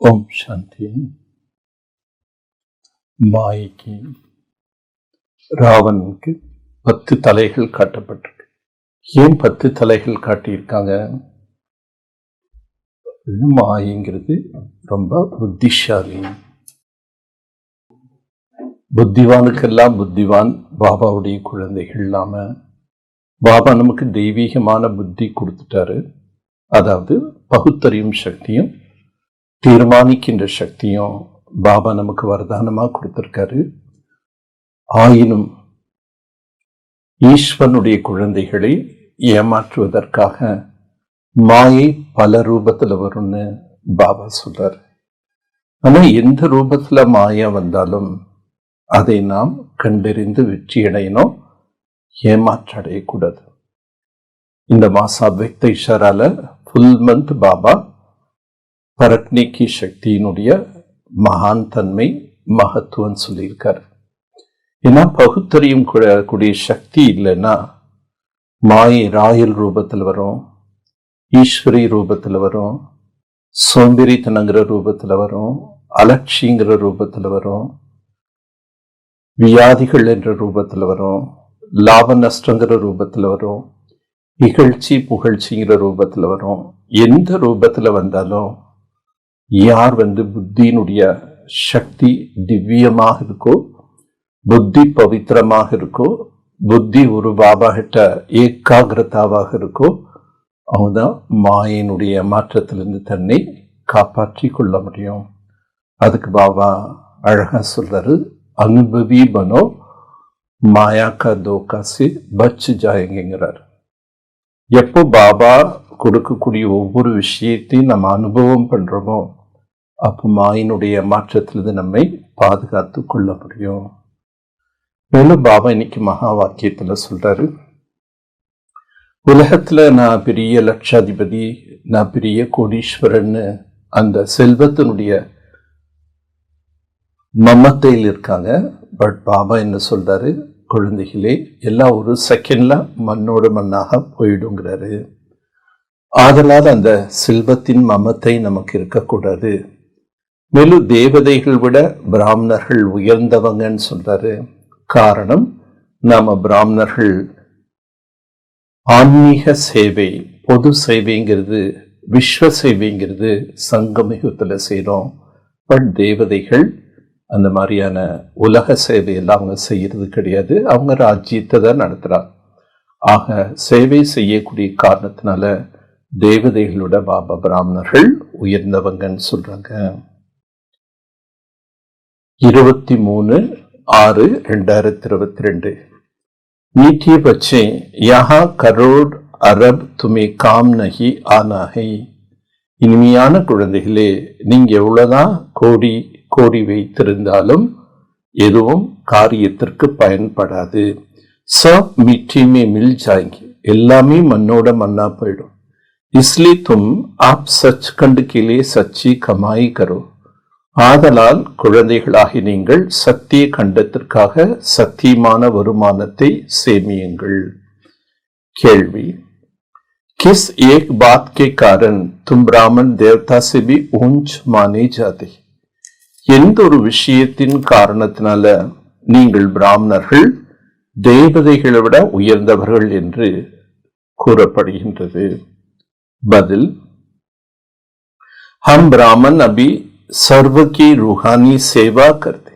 ஓம் சாந்தி. மாயைக்கு ராவனுக்கு 10 தலைகள் காட்டப்பட்டிருக்கு. ஏன் 10 தலைகள் காட்டியிருக்காங்க? மாயைங்கிறது ரொம்ப புத்திசாலி. புத்திவானுக்கெல்லாம் புத்திவான் பாபாவுடைய குழந்தைகள் இல்லாம பாபா நமக்கு தெய்வீகமான புத்தி கொடுத்துட்டாரு. அதாவது பகுத்தறியும் சக்தியும் தீர்மானிக்கின்ற சக்தியும் பாபா நமக்கு வரதானமா கொடுத்திருக்காரு. ஆயினும் ஈஸ்வரனுடைய குழந்தைகளை ஏமாற்றுவதற்காக மாயை பல ரூபத்துல வரும்னு பாபா சொல்றாரு. ஆனா எந்த ரூபத்துல மாயா வந்தாலும் அதை நாம் கண்டறிந்து வெற்றி அடையணும், ஏமாற்றடையக்கூடாது. இந்த மாசம் அவ்வக்த இஷாரால ஃபுல் மந்த் பாபா பரக்னிக்கு சக்தியினுடைய மகான் தன்மை மகத்துவம் சொல்லியிருக்காரு. ஏன்னா பகுத்தறியும் கூடிய சக்தி இல்லைன்னா மாயை ராயல் ரூபத்தில் வரும், ஈஸ்வரி ரூபத்தில் வரும், சோம்பேறித்தனங்கிற ரூபத்தில் வரும், அலட்சிங்கிற ரூபத்தில் வரும், வியாதிகள் என்ற ரூபத்தில் வரும், லாப நஷ்டங்கிற ரூபத்தில் வரும், இகழ்ச்சி புகழ்ச்சிங்கிற ரூபத்தில் வரும். எந்த ரூபத்தில் வந்தாலும் யார் புத்தியினுடைய சக்தி திவ்யமாக இருக்கோ, புத்தி பவித்திரமாக இருக்கோ, புத்தி ஒரு பாபா கிட்ட ஏகாகிரதாவாக இருக்கோ, அவங்கதான் மாயினுடைய மாற்றத்திலிருந்து தன்னை காப்பாற்றி கொள்ள முடியும். அதுக்கு பாபா அழகா சொல்றாரு, அனுபவி பனோ மாயா கா தோகா சே பச் ஜாயேங்கிறார். எப்போ பாபா கொடுக்கக்கூடிய ஒவ்வொரு விஷயத்தையும் நம்ம அனுபவம் பண்றோமோ அப்போ மாயினுடைய மாற்றத்திலிருந்து நம்மை பாதுகாத்து கொள்ள முடியும். மேலும் பாபா இன்னைக்கு மகா வாக்கியத்துல சொல்றாரு, உலகத்துல நான் பெரிய லட்சாதிபதி, நான் பெரிய கோடீஸ்வரன்னு அந்த செல்வத்தினுடைய மமத்தையில் இருக்காங்க. பட் பாபா என்ன சொல்றாரு, குழந்தைகளே எல்லாம் ஒரு செகண்ட்ல மண்ணோட மண்ணாக போயிடுங்கிறாரு. ஆதலால் அந்த செல்வத்தின் மமத்தை நமக்கு இருக்கக்கூடாது. மேலும் தேவதைகள் விட பிராமணர்கள் உயர்ந்தவங்கன்னு சொல்றாரு. காரணம், நாம பிராமணர்கள் ஆன்மீக சேவை, பொது சேவைங்கிறது, விஸ்வ சேவைங்கிறது சங்கமயுகத்துல செய்யறோம். பட் தேவதைகள் அந்த மாதிரியான உலக சேவையெல்லாம் அவங்க செய்யறது கிடையாது. அவங்க ராஜ்யத்தை தான் நடத்துறாங்க. ஆக சேவை செய்யக்கூடிய காரணத்தினால தேவதைகளோட பாபா பிராமணர்கள் உயர்ந்தவங்கன்னு சொல்றாங்க. 23/6/2022 मीठे बच्चे यहाँ करोड़ अरब तुम्हें काम नहीं आना है. இனிமையான குழந்தைகளே, நீங்க எவ்வளவுதான் கோடி கோடி வைத்திருந்தாலும் எதுவும் காரியத்திற்கு பயன்படாது. सब मिट्टी में मिल जाएंगे, எல்லாமே மண்ணோட மண்ணா போயிடும். इसलिए तुम आप सचखंड के लिए सच्ची कमाई करो. ஆதலால் குழந்தைகளாகி நீங்கள் சத்திய கண்டத்திற்காக சத்தியமான வருமானத்தை சேமியுங்கள். கேள்வி, किस एक बात के कारण तुम ब्राह्मण देवता से भी ऊंच माने जाते? எந்த ஒரு விஷயத்தின் காரணத்தினால நீங்கள் பிராமணர்கள் தேவதைகளை விட உயர்ந்தவர்கள் என்று கூறப்படுகின்றது? பதில், हम ब्राह्मण अभी सर्व की रूहानी सेवा करते.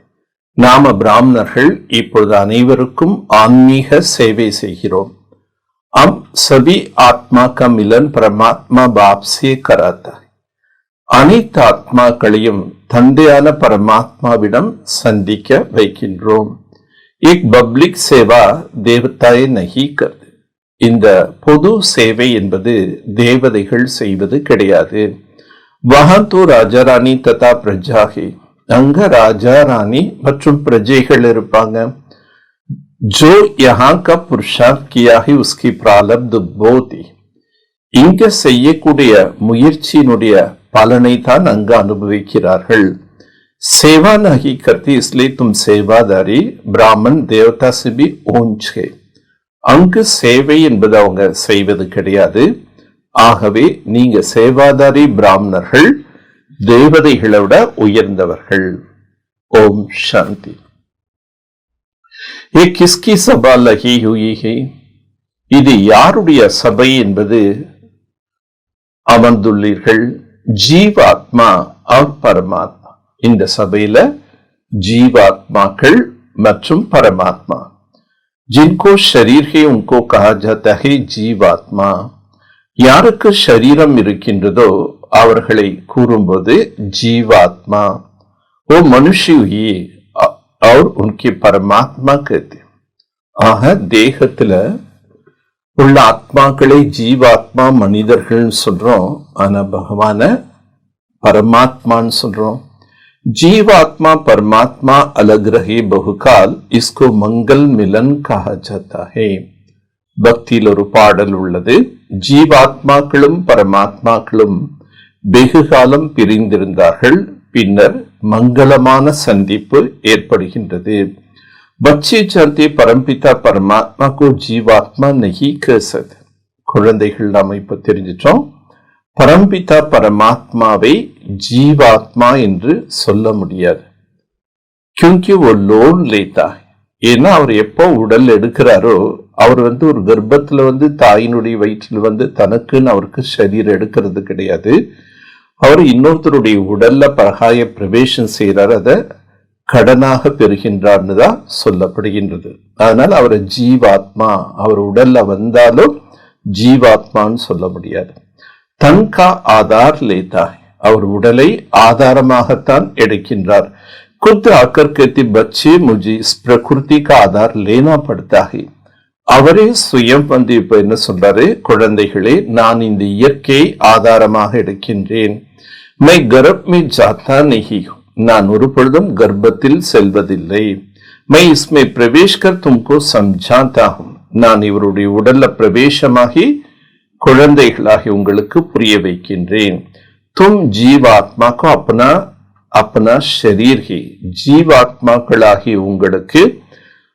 நாம பிராமணர்கள் இப்பொழுது அனைவருக்கும் ஆன்மீக சேவை செய்கிறோம். हम सभी आत्मा का मिलन परमात्मा बाप से कराता है. அனைத்து ஆத்மாக்களையும் தந்தையான பரமாத்மாவிடம் சந்திக்க வைக்கின்றோம். एक पब्लिक सेवा देवताएं नहीं करते. இந்த பொது சேவை என்பது தேவதைகள் செய்வது கிடையாது. वहां तो राजा रानी तथा प्रजा है. அங்க ராஜா ராணி மற்றும் பிரஜைகள் இருப்பாங்க. जो यहाँ का पुरुषार्थ किया है उसकी प्रारब्ध போதி. இங்க செய்யக்கூடிய முயற்சியினுடைய பலனை தான் அங்கு அனுபவிக்கிறார்கள். सेवा नहीं करती, इसलिए तुम सेवादारी ब्राह्मण देवता से भी ऊंच है. அங்கு சேவை என்பது அவங்க செய்வது கிடையாது. ஆகவே நீங்க சேவாதாரி பிராமணர்கள் தேவதைகளை விட உயர்ந்தவர்கள். ஓம் சாந்தி. ये किसकी सभा लगी हुई है? இது யாருடைய சபை என்பது அமர்ந்துள்ளீர்கள்? ஜீவாத்மா और பரமாத்மா. இந்த சபையில ஜீவாத்மாக்கள் மற்றும் பரமாத்மா. जिनको शरीर है उनको कहा जाता है जीवात्मा. யாருக்கு शरीரம் இருக்கின்றதோ அவர்களை கூறும்போது जीवात्मा. वो मनुष्य ही और उनके परमात्मा कहते. ஆக தேகத்துல உள்ள ஆத்மாக்களை ஜீவாத்மா மனிதர்கள் சொல்றோம். ஆனா பகவான பரமாத்மான்னு சொல்றோம். जीवात्मा परमात्मा अलग रहे बहुकाल इसको मंगल मिलन कहा जाता है. பக்தியில் ஒரு பாடல் உள்ளது. ஜீவாத்மாக்களும் பரமாத்மாக்களும் வெகு காலம் பிரிந்திருந்தார்கள், பின்னர் மங்களமான சந்திப்பு ஏற்படுகின்றது. बच्चे जानते परमपिता परमात्मा को जीवात्मा नहीं कह सकते. குழந்தைகள் நாம இப்ப தெரிஞ்சிட்டோம். பரம்பிதா பரமாத்மாவை ஜீவாத்மா என்று சொல்ல முடியாது. क्योंकि वो लोन लेता है. ஏன்னா அவர் எப்போ உடல் எடுக்கிறாரோ அவர் ஒரு கர்ப்பத்துல தாயினுடைய வயிற்றில் தனக்குன்னு அவருக்கு சரீரம் எடுக்கிறது கிடையாது. அவர் இன்னொருத்தருடைய உடல்ல பரகாய பிரவேசம் செய்யறாரு, அதை கடனாக பெறுகின்றார்னு தான் சொல்லப்படுகின்றது. அதனால அவரை ஜீவாத்மா, அவர் உடல்ல வந்தாலும் ஜீவாத்மான்னு சொல்ல முடியாது. தன்கா ஆதார் லேதா, அவர் உடலை ஆதாரமாகத்தான் எடுக்கின்றார். खुद आकर कहते बच्चे मुझे इस प्रकृति का आधार लेना पड़ता है. அவரே சுயம் இப்ப என்ன சொல்றாரு, குழந்தைகளே நான் இந்த இயற்கையை ஆதாரமாக எடுக்கின்றேன். மை கர்ப் மே ஜாத்தா நஹி, நான் ஒரு பொழுதும் கர்ப்பத்தில் செல்வதில்லை. மை இஸ்மே பிரவேஷ் கர் தும்கோ சம்ஜாத்தா ஹூம், நான் இவருடைய உடல்ல பிரவேசமாகி குழந்தைகளாகி உங்களுக்கு புரிய வைக்கின்றேன். தும் ஜீவாத்மாக்கு அப்பனா अपना शरीर ही, ஜீவாத்மாக்களாகி உங்களுக்கு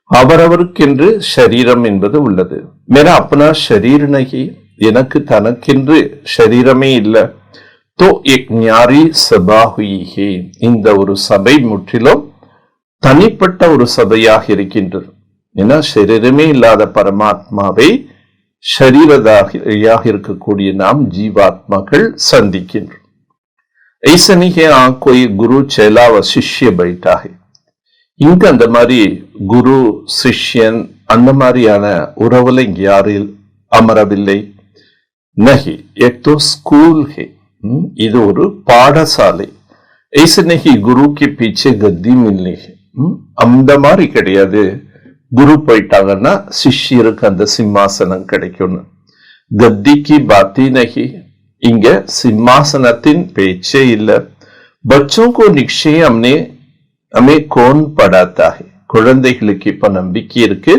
அவரவருக்கென்று ஷரீரம் என்பது உள்ளது. மேரா अपना शरीर नहीं, எனக்கு தனக்கென்று ஷரீரமே இல்லை. तो एक न्यारी सभा हुई है, இந்த ஒரு சபை முற்றிலும் தனிப்பட்ட ஒரு சபையாக இருக்கின்றது. ஏன்னா शरीரமே இல்லாத பரமாத்மாவை ஷரீரதாக இருக்கக்கூடிய நாம் ஜீவாத்மாக்கள் சந்திக்கின்றோம். ऐसा नहीं है आ कोई गुरु चेला व शिष्य बैठा है. இங்க அந்த மாதிரி குரு சிஷ்யன் அந்த மாதிரியான உறவுல இங்க யாரும் அமரவில்லை. நஹி एक तो स्कूल है, இது ஒரு பாடசாலை. ऐसे नहीं गुरु के पीछे गद्दी मिलनी है, அந்த மாதிரி கிடையாது. குரு போயிட்டாங்கன்னா சிஷ்யருக்கு அந்த சிம்மாசனம் கிடைக்கும். கத்திக்கு பாத்தி நஹி, இங்க சிம்மாசனத்தின் பேச்சே இல்ல. बच्चों को निश्चय हमें कौन पढ़ाता है, குழந்தைகளுக்கு இப்ப நம்பிக்கை இருக்கு,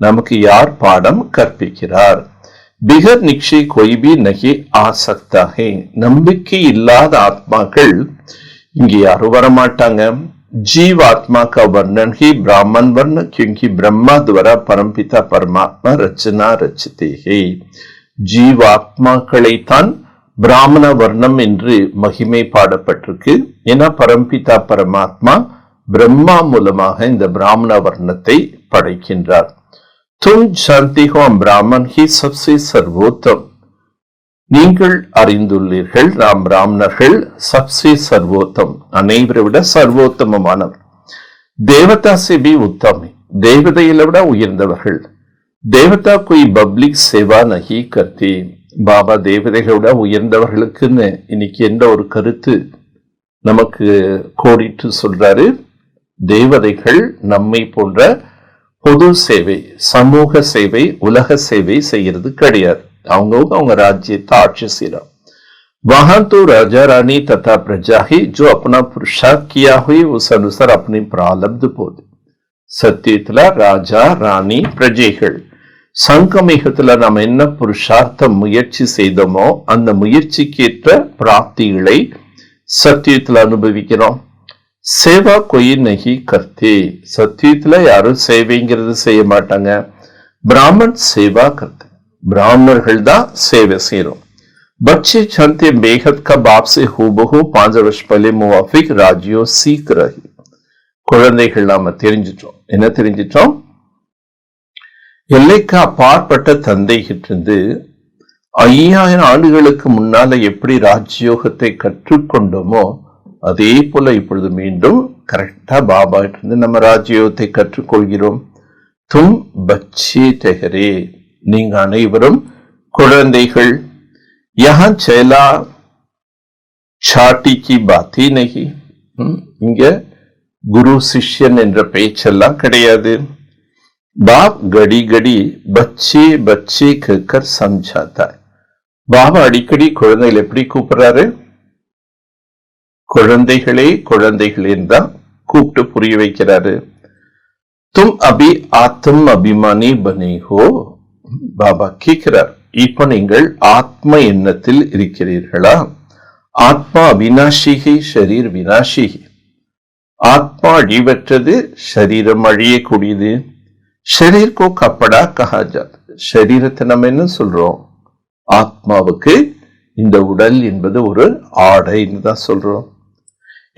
நமக்கு யார் பாடம் கற்பிக்கிறார். बिगर निश्चय कोई भी नहीं आ सकता है, நம்பிக்கை இல்லாத ஆத்மாக்கள் இங்க யாரும் வரமாட்டாங்க. जीव आत्मा का वर्णन ही ब्राह्मण वर्ण, क्योंकि ब्रह्मा द्वारा परमपिता परमात्मा रचना रचते हैं. ஜீவாத்மாக்களைத்தான் பிராமண வர்ணம் என்று மகிமை பாடப்பட்டிருக்கு. ஏன்னா பரம்பிதா பரமாத்மா பிரம்மா மூலமாக இந்த பிராமண வர்ணத்தை படைக்கின்றார். தும் ஜான்தி ஹோ பிராமன் ஹி சப்சே சர்வோத்தம், நீங்கள் அறிந்துள்ளீர்கள் நாம் பிராமணர்கள் சப்சே சர்வோத்தம், அனைவரை விட சர்வோத்தமமானவர். தேவதா से भी उत्तम, தேவதைகளை விட உயர்ந்தவர்கள். தேவதா कोई பப்ளிக் சேவா நஹி கர்த்தி, பாபா தேவதைகளோட உயர்ந்தவர்களுக்குன்னு இன்னைக்கு எந்த ஒரு கருத்து நமக்கு கோடிட்டு சொல்றாரு. தேவதைகள் நம்மை போன்ற பொது சேவை, சமூக சேவை, உலக சேவை செய்யறது கிடையாது. அவங்க ராஜ்யத்தை ஆட்சி செய்யறாங்க. वहां तो राजा रानी तथा प्रजा ही जो अपना पुरुषार्थ किया हुई उस अनुसार अपनी प्रारब्ध போது. சத்தியத்துல ராஜா ராணி பிரஜைகள், சங்கமேகத்துல நாம் என்ன புருஷார்த்தம் முயற்சி செய்தோமோ அந்த முயற்சிக்கேற்ற பிராப்திகளை சத்தியத்துல அனுபவிக்கிறோம். சேவா கொய் நகி கர்த்தே, சத்தியத்துல யாரும் சேவைங்கிறது செய்ய மாட்டாங்க. பிராமன் சேவா கர்த்தே, பிராமணர்கள் தான் சேவை செய்யறோம். बच्चे जानते बेहद का बाप से हूबहू 5 वर्ष पहले मुवाफिक राज्यों सीख रही குழந்தைகள் நாம தெரிஞ்சிட்டோம். என்ன தெரிஞ்சிட்டோம்? எல்லைக்கு அப்பாற்பட்ட தந்தை கிட்டிருந்து 5000 ஆண்டுகளுக்கு முன்னால எப்படி ராஜ்யோகத்தை கற்றுக்கொண்டோமோ அதே போல இப்பொழுது மீண்டும் கரெக்டா பாபா கிட்ட நம்ம ராஜ்யோகத்தை கற்றுக்கொள்கிறோம். தும் பச்சே டெஹரே, நீங்க அனைவரும் குழந்தைகள். யஹா சேலா சாட்டி கி பாத்தி நஹி, இங்க குரு சிஷ்யன் என்ற பேச்செல்லாம் கிடையாது. பாப் கடி கடி பச்சே பச்சே கேக்கர் சம்ஜாத்தா. பாபா அடிக்கடி குழந்தைகள் எப்படி கூப்பிடுறாரு? குழந்தைகளே குழந்தைகளேன்னு தான் கூப்பிட்டு புரிய வைக்கிறாரு. தும் அபி ஆத்ம் அபிமானி பனே ஹோ, பாபா கேட்கிறார். இப்ப நீங்கள் ஆத்ம எண்ணத்தில் இருக்கிறீர்களா? ஆத்மா அவினாஷிகி, ஷரீர் வினாஷிகி. ஆத்மா அழிவற்றது, ஷரீரம் அழியக்கூடியது. ஷரீர் கோ கப்படா கஹா ஜாத், ஷரீரத்தை நம்ம என்ன சொல்றோம்? ஆத்மாவுக்கு இந்த உடல் என்பது ஒரு ஆடைன்னு தான் சொல்றோம்.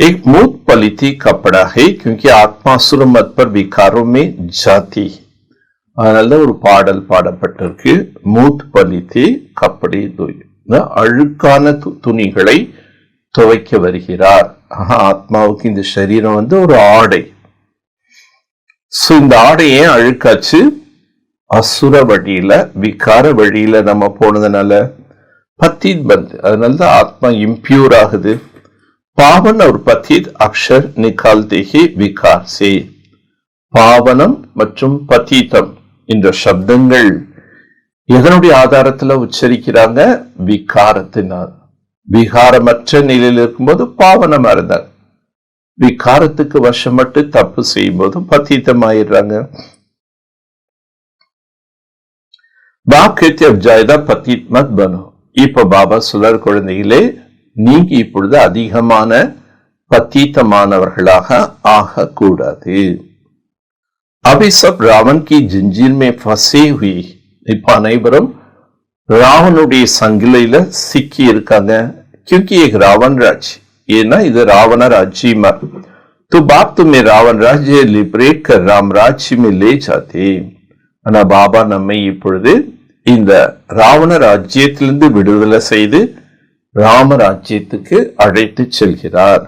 एक मूत पलिथी कपड़ा है क्योंकि आत्मा सुरमत पर विकारों में जाती. அதனால ஒரு பாடல் பாடப்பட்டிருக்கு. மூத் பலித்தி கப்படி தூய், அழுக்கான துணிகளை துவைக்க வருகிறார். ஆத்மாவுக்கு இந்த சரீரம் ஒரு ஆடை. இந்த ஆடையே அழுக்காச்சு, அசுர வழியில விகார வழியில நம்ம போனதுனால பத்தீத் பந்து, அதனாலதான் ஆத்மா இம்பியூர் ஆகுது. பாவன் और पतित अक्षर निकालते ही विकार से. பாவனம் மற்றும் பதீதம் என்ற சப்தங்கள் எதனுடைய ஆதாரத்துல உச்சரிக்கிறாங்க? விகாரத்தினால். விகாரமற்ற நிலையில் இருக்கும்போது பாவனமா இருந்தாங்க, விகாரத்துக்கு வசப்பட்டு தப்பு செய்யும் போது பதீதமாயிடுறாங்க. பாப் கேத்திய ஜாயதா பதீத் மத் பனோ. இப்ப பாபா சொல்றார், குழந்தைகளே நீங்க இப்பொழுது அதிகமான பத்தீத்தமானவர்களாக ஆகக்கூடாது. अभी सब रावण की जंजीर में फंसे हुई. இப்ப அனைவரும் ராவனுடைய சங்கிலியில சிக்கி இருக்காங்க. क्योंकि एक रावण राज्य, ஏன்னா இது ராவண ராஜ்யம். तो बाप तुम्हें रावण राज्य लिबरेट कर राम राज्य में ले जाते. ஆனா பாபா நம்மை இப்பொழுது இந்த ராவண ராஜ்யத்திலிருந்து விடுதலை செய்து ராம ராஜ்யத்துக்கு அழைத்து செல்கிறார்.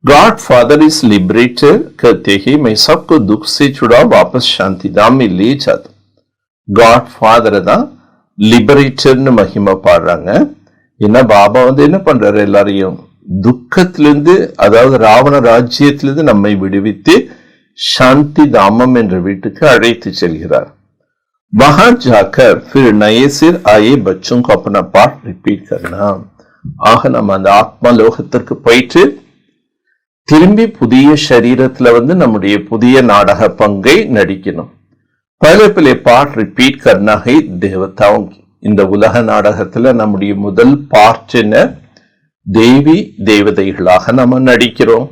गॉड फादर इज लिबरेटर कहते ही मैं सबको दुख से छुड़ा वापस शांति धाम में ले जाता. காட் ஃபாதரை தான் லிபரேட்டர்னு மகிமை பாடுறாங்க. ஏன்னா பாபா என்ன பண்றாரு? எல்லாரையும் துக்கத்திலிருந்து, அதாவது ராவண ராஜ்யத்திலிருந்து நம்மை விடுவித்து சாந்தி தாமம் என்ற வீட்டுக்கு அழைத்து செல்கிறார். वहां जाकर फिर नए सिर आए बच्चों को अपना पाठ रिपीट करना. ஆக நம்ம அந்த ஆத்மா லோகத்திற்கு போயிட்டு திரும்பி புதிய சரீரத்துல நம்முடைய புதிய நாடக பங்கை நடிக்கணும். பல பல பார்ட் ரிப்பீட் करना है देवताओं की. இந்த உலக நாடகத்துல நம்முடைய முதல் பார்ட் என்ன? தேவி தேவதைகளாக நம்ம நடிக்கிறோம்.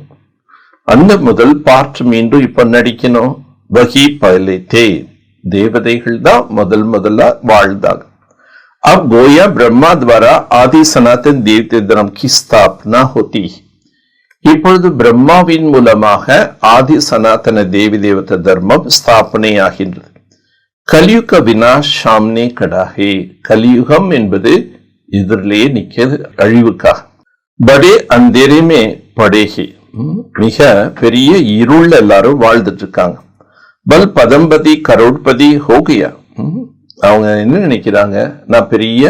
அந்த முதல் பார்ட் மீண்டும் இப்ப நடிக்கணும். வகி பहले थे, தேவதைகள் தான் முதல்ல வாழ்ந்தாங்க. अब गोया ब्रह्मा द्वारा आदि सनातन देवते धर्म की स्थापना होती. இப்பொழுது பிரம்மாவின் மூலமாக ஆதி சனாதன தேவி தேவத தர்மம் ஸ்தாபனையாகின்றது. கலியுக வினாஷ் சாம்னே கடாஹே. கலியுகம் என்பது எதிரிலேயே நிக்கிறது, அழிவுக்காக. படே அந்தேரே படேகே, மிக பெரிய இருள் எல்லாரும் வாழ்ந்துட்டு இருக்காங்க. பல் பதம்பதி கரோட்பதி ஹோகியா. அவங்க என்ன நினைக்கிறாங்க? நான் பெரிய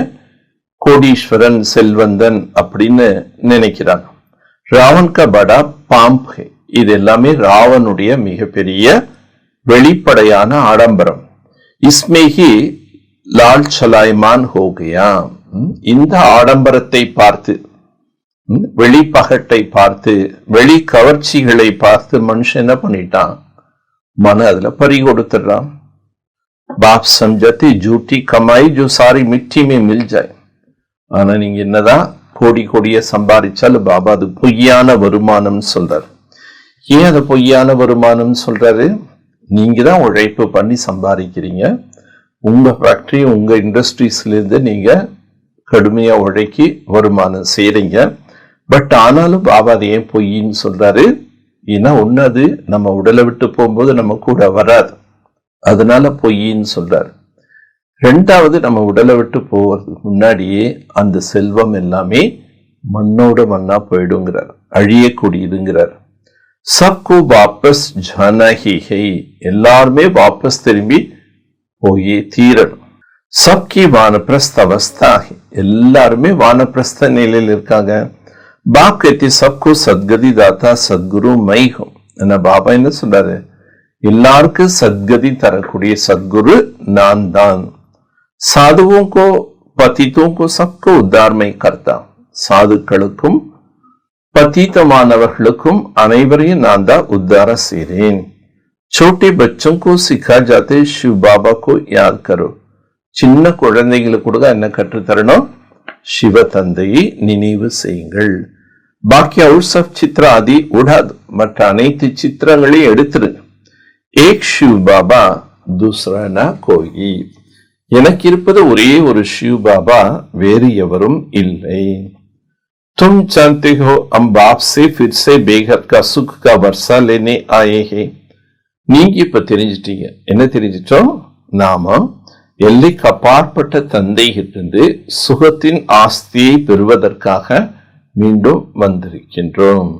கோடீஸ்வரன் செல்வந்தன் அப்படின்னு நினைக்கிறாங்க. ராவன் கா படா பாம்ப் ஹே. இது எல்லாமே ராவனுடைய மிகப்பெரிய வெளிப்படையான ஆடம்பரம். இஸ்மேஹி லால் சலாய்மான் ஹோகியா. இந்த ஆடம்பரத்தை பார்த்து, வெளிப்பகட்டை பார்த்து, வெளி கவர்ச்சிகளை பார்த்து மனுஷன் என்ன பண்ணிட்டான்? மன அதுல பறி கொடுத்துடுறான். बाप समझते झूठी कमाई जो सारी मिट्टी में मिल जाए. ஆனா நீங்க என்னதான் கோடி கோடிய சம்பாதிச்சாலும் பாபா அது பொய்யான வருமானம் சொல்றாரு. ஏன் அது பொய்யான வருமானம் சொல்றாரு? நீங்க தான் உழைப்பு பண்ணி சம்பாதிக்கிறீங்க. உங்க ஃபேக்டரி, உங்க இண்டஸ்ட்ரீஸ்ல இருந்து நீங்க கடுமையா உழைக்கி வருமானம் செய்றீங்க. பட் ஆனாலும் பாபா அதை ஏன் பொய்ன்னு சொல்றாரு? ஏன்னா ஒண்ணு, அது நம்ம உடலை விட்டு போகும்போது நம்ம கூட வராது, அதனால பொய்ன்னு சொல்றாரு. ரெண்டாவது, நம்ம உடலை விட்டு போவதுக்கு முன்னாடியே அந்த செல்வம் எல்லாமே மண்ணோட மண்ணா போயிடுங்கிறார், அழியக்கூடியதுங்கிறார். சப்கு வாபஸ் ஜானா ஹி ஹை, எல்லாருமே வாபஸ் திரும்பி போயே தீரணும். சப்கி வானப்பிரஸ்த அவஸ்தா, எல்லாருமே வானப்பிரஸ்த நிலையில் இருக்காங்க. பாப் कहती सबको सदगति दाता सदगुरु मैं हूं. பாபா என்ன சொல்றாரு? எல்லாருக்கும் சத்கதி தரக்கூடிய சத்குரு நான் தான். साधुओं को पतितों को सबको उद्धार में करता, சாதுக்களுக்கும் பதீதமானவர்களுக்கும் அனைவரையும் நான் தான் உத்தார செய்றேன். छोटे बच्चों को सिखा जाते शिव बाबा को याद करो. சின்ன குழந்தைகளுக்கு கூட என்ன கற்று தரணும்? சிவ தந்தையை நினைவு செய்யுங்கள். பாக்கி அவுட் ஆஃப் சித்திர ஆதி உடாது, மற்ற அனைத்து சித்திரங்களையும் எடுத்துருங்க. ஏக் சிவ் பாபா தூசரா நா கோயி, எனக்கு இருப்பது ஒரே ஒரு சிவ் பாபா, வேறு எவரும் இல்லை. तुम जानते हो हम बाप से फिर से बेहद का सुख का वर्षा लेने आए हैं. நீங்க இப்ப தெரிஞ்சிட்டீங்க. என்ன தெரிஞ்சிட்டோம்? நாம எல்லைக்கு அப்பாற்பட்ட தந்தையிலிருந்து சுகத்தின் ஆஸ்தியை பெறுவதற்காக மீண்டும் வந்திருக்கின்றோம்.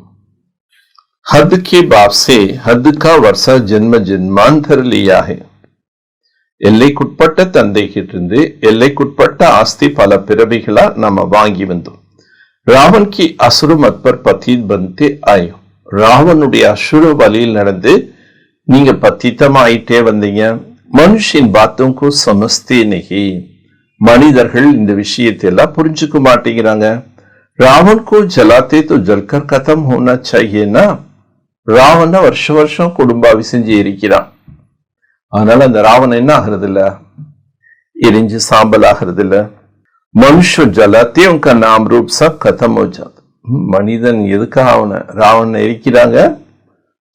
ஹத் கே பாப் சே ஹத் கா வர்ஷா ஜென்ம ஜென்மாந்தர் லியா ஹை. எல்லைக்குட்பட்ட தந்தையிலிருந்து எல்லைக்குட்பட்ட ஆஸ்தி பல பிறவிகளா நம்ம வாங்கி வந்தோம். ராவன் கி அசுர மத் பர் பதீத் பன்தே ஆயோ. ராவனுடைய அசுர வழியில் நடந்து நீங்க பத்தித்தமாயிட்டே வந்தீங்க. மனுஷின் பாத்தோங்கோ சமஸ்தே நஹி, மனிதர்கள் இந்த விஷயத்தை எல்லாம் புரிஞ்சுக்க மாட்டேங்கிறாங்க. ராவன் கோ ஜலாத்தே தோ ஜல்கர் கதம் ஹோனா சாஹியேனா. ராவண வருஷ வருஷம் குடும்பாவி செஞ்சு எரிக்கிறான். அதனால அந்த ராவணன் என்ன ஆகிறது இல்ல? எரிஞ்சு சாம்பல் ஆகிறது இல்ல. மனுஷ ஜலாத்தே உங்க நாம் ரூப் சப் கதம் ஹோ ஜாத். மனிதன் எதுக்காக ராவணனை எரிக்கிறாங்க?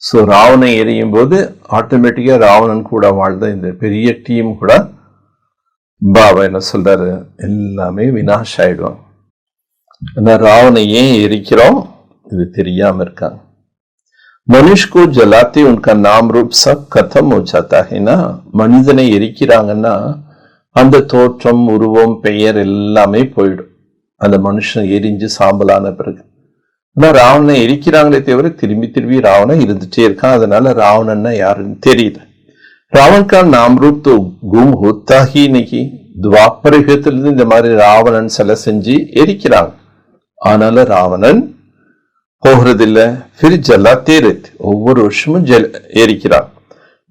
சோ ராவணன் எரியும் போது ஆட்டோமேட்டிக்கா ராவணன் கூட வாழ்ந்த இந்த பெரிய டீம் கூட பாபா என்ன சொல்றாரு? எல்லாமே வினாஷ் ஆயிடுவாங்க. ராவணை ஏன் எரிக்கிறோம்? இது தெரியாம இருக்காங்க. மனுஷ்கோ ஜலாத்தே உன்கா நாம் ரூப் சப் கதம் ஹோ ஜாத்தா ஹைனா. மனிதனை எரிக்கிறாங்கன்னா அந்த தோற்றம், உருவம், பெயர் எல்லாமே போயிடும் அந்த மனுஷன் எரிஞ்சு சாம்பலான பிறகு. ஆனா ராவணனை எரிக்கிறாங்களே தவிர திரும்பி திரும்பி ராவணன் இருந்துட்டே இருக்கான். அதனால ராவணன்னா யாருன்னு தெரியல. ராவன்கா நாம் ரூப் தோ கும் ஹோத்தா ஹி நஹி. துவாபர யுகத்திலிருந்து இந்த மாதிரி ராவணன் சிலை செஞ்சு எரிக்கிறாங்க. ஆனால ராவணன் போகிறதில்ல. फिर जलाते रहते, ஒவ்வொரு வருஷமும் எரிக்கிறான்.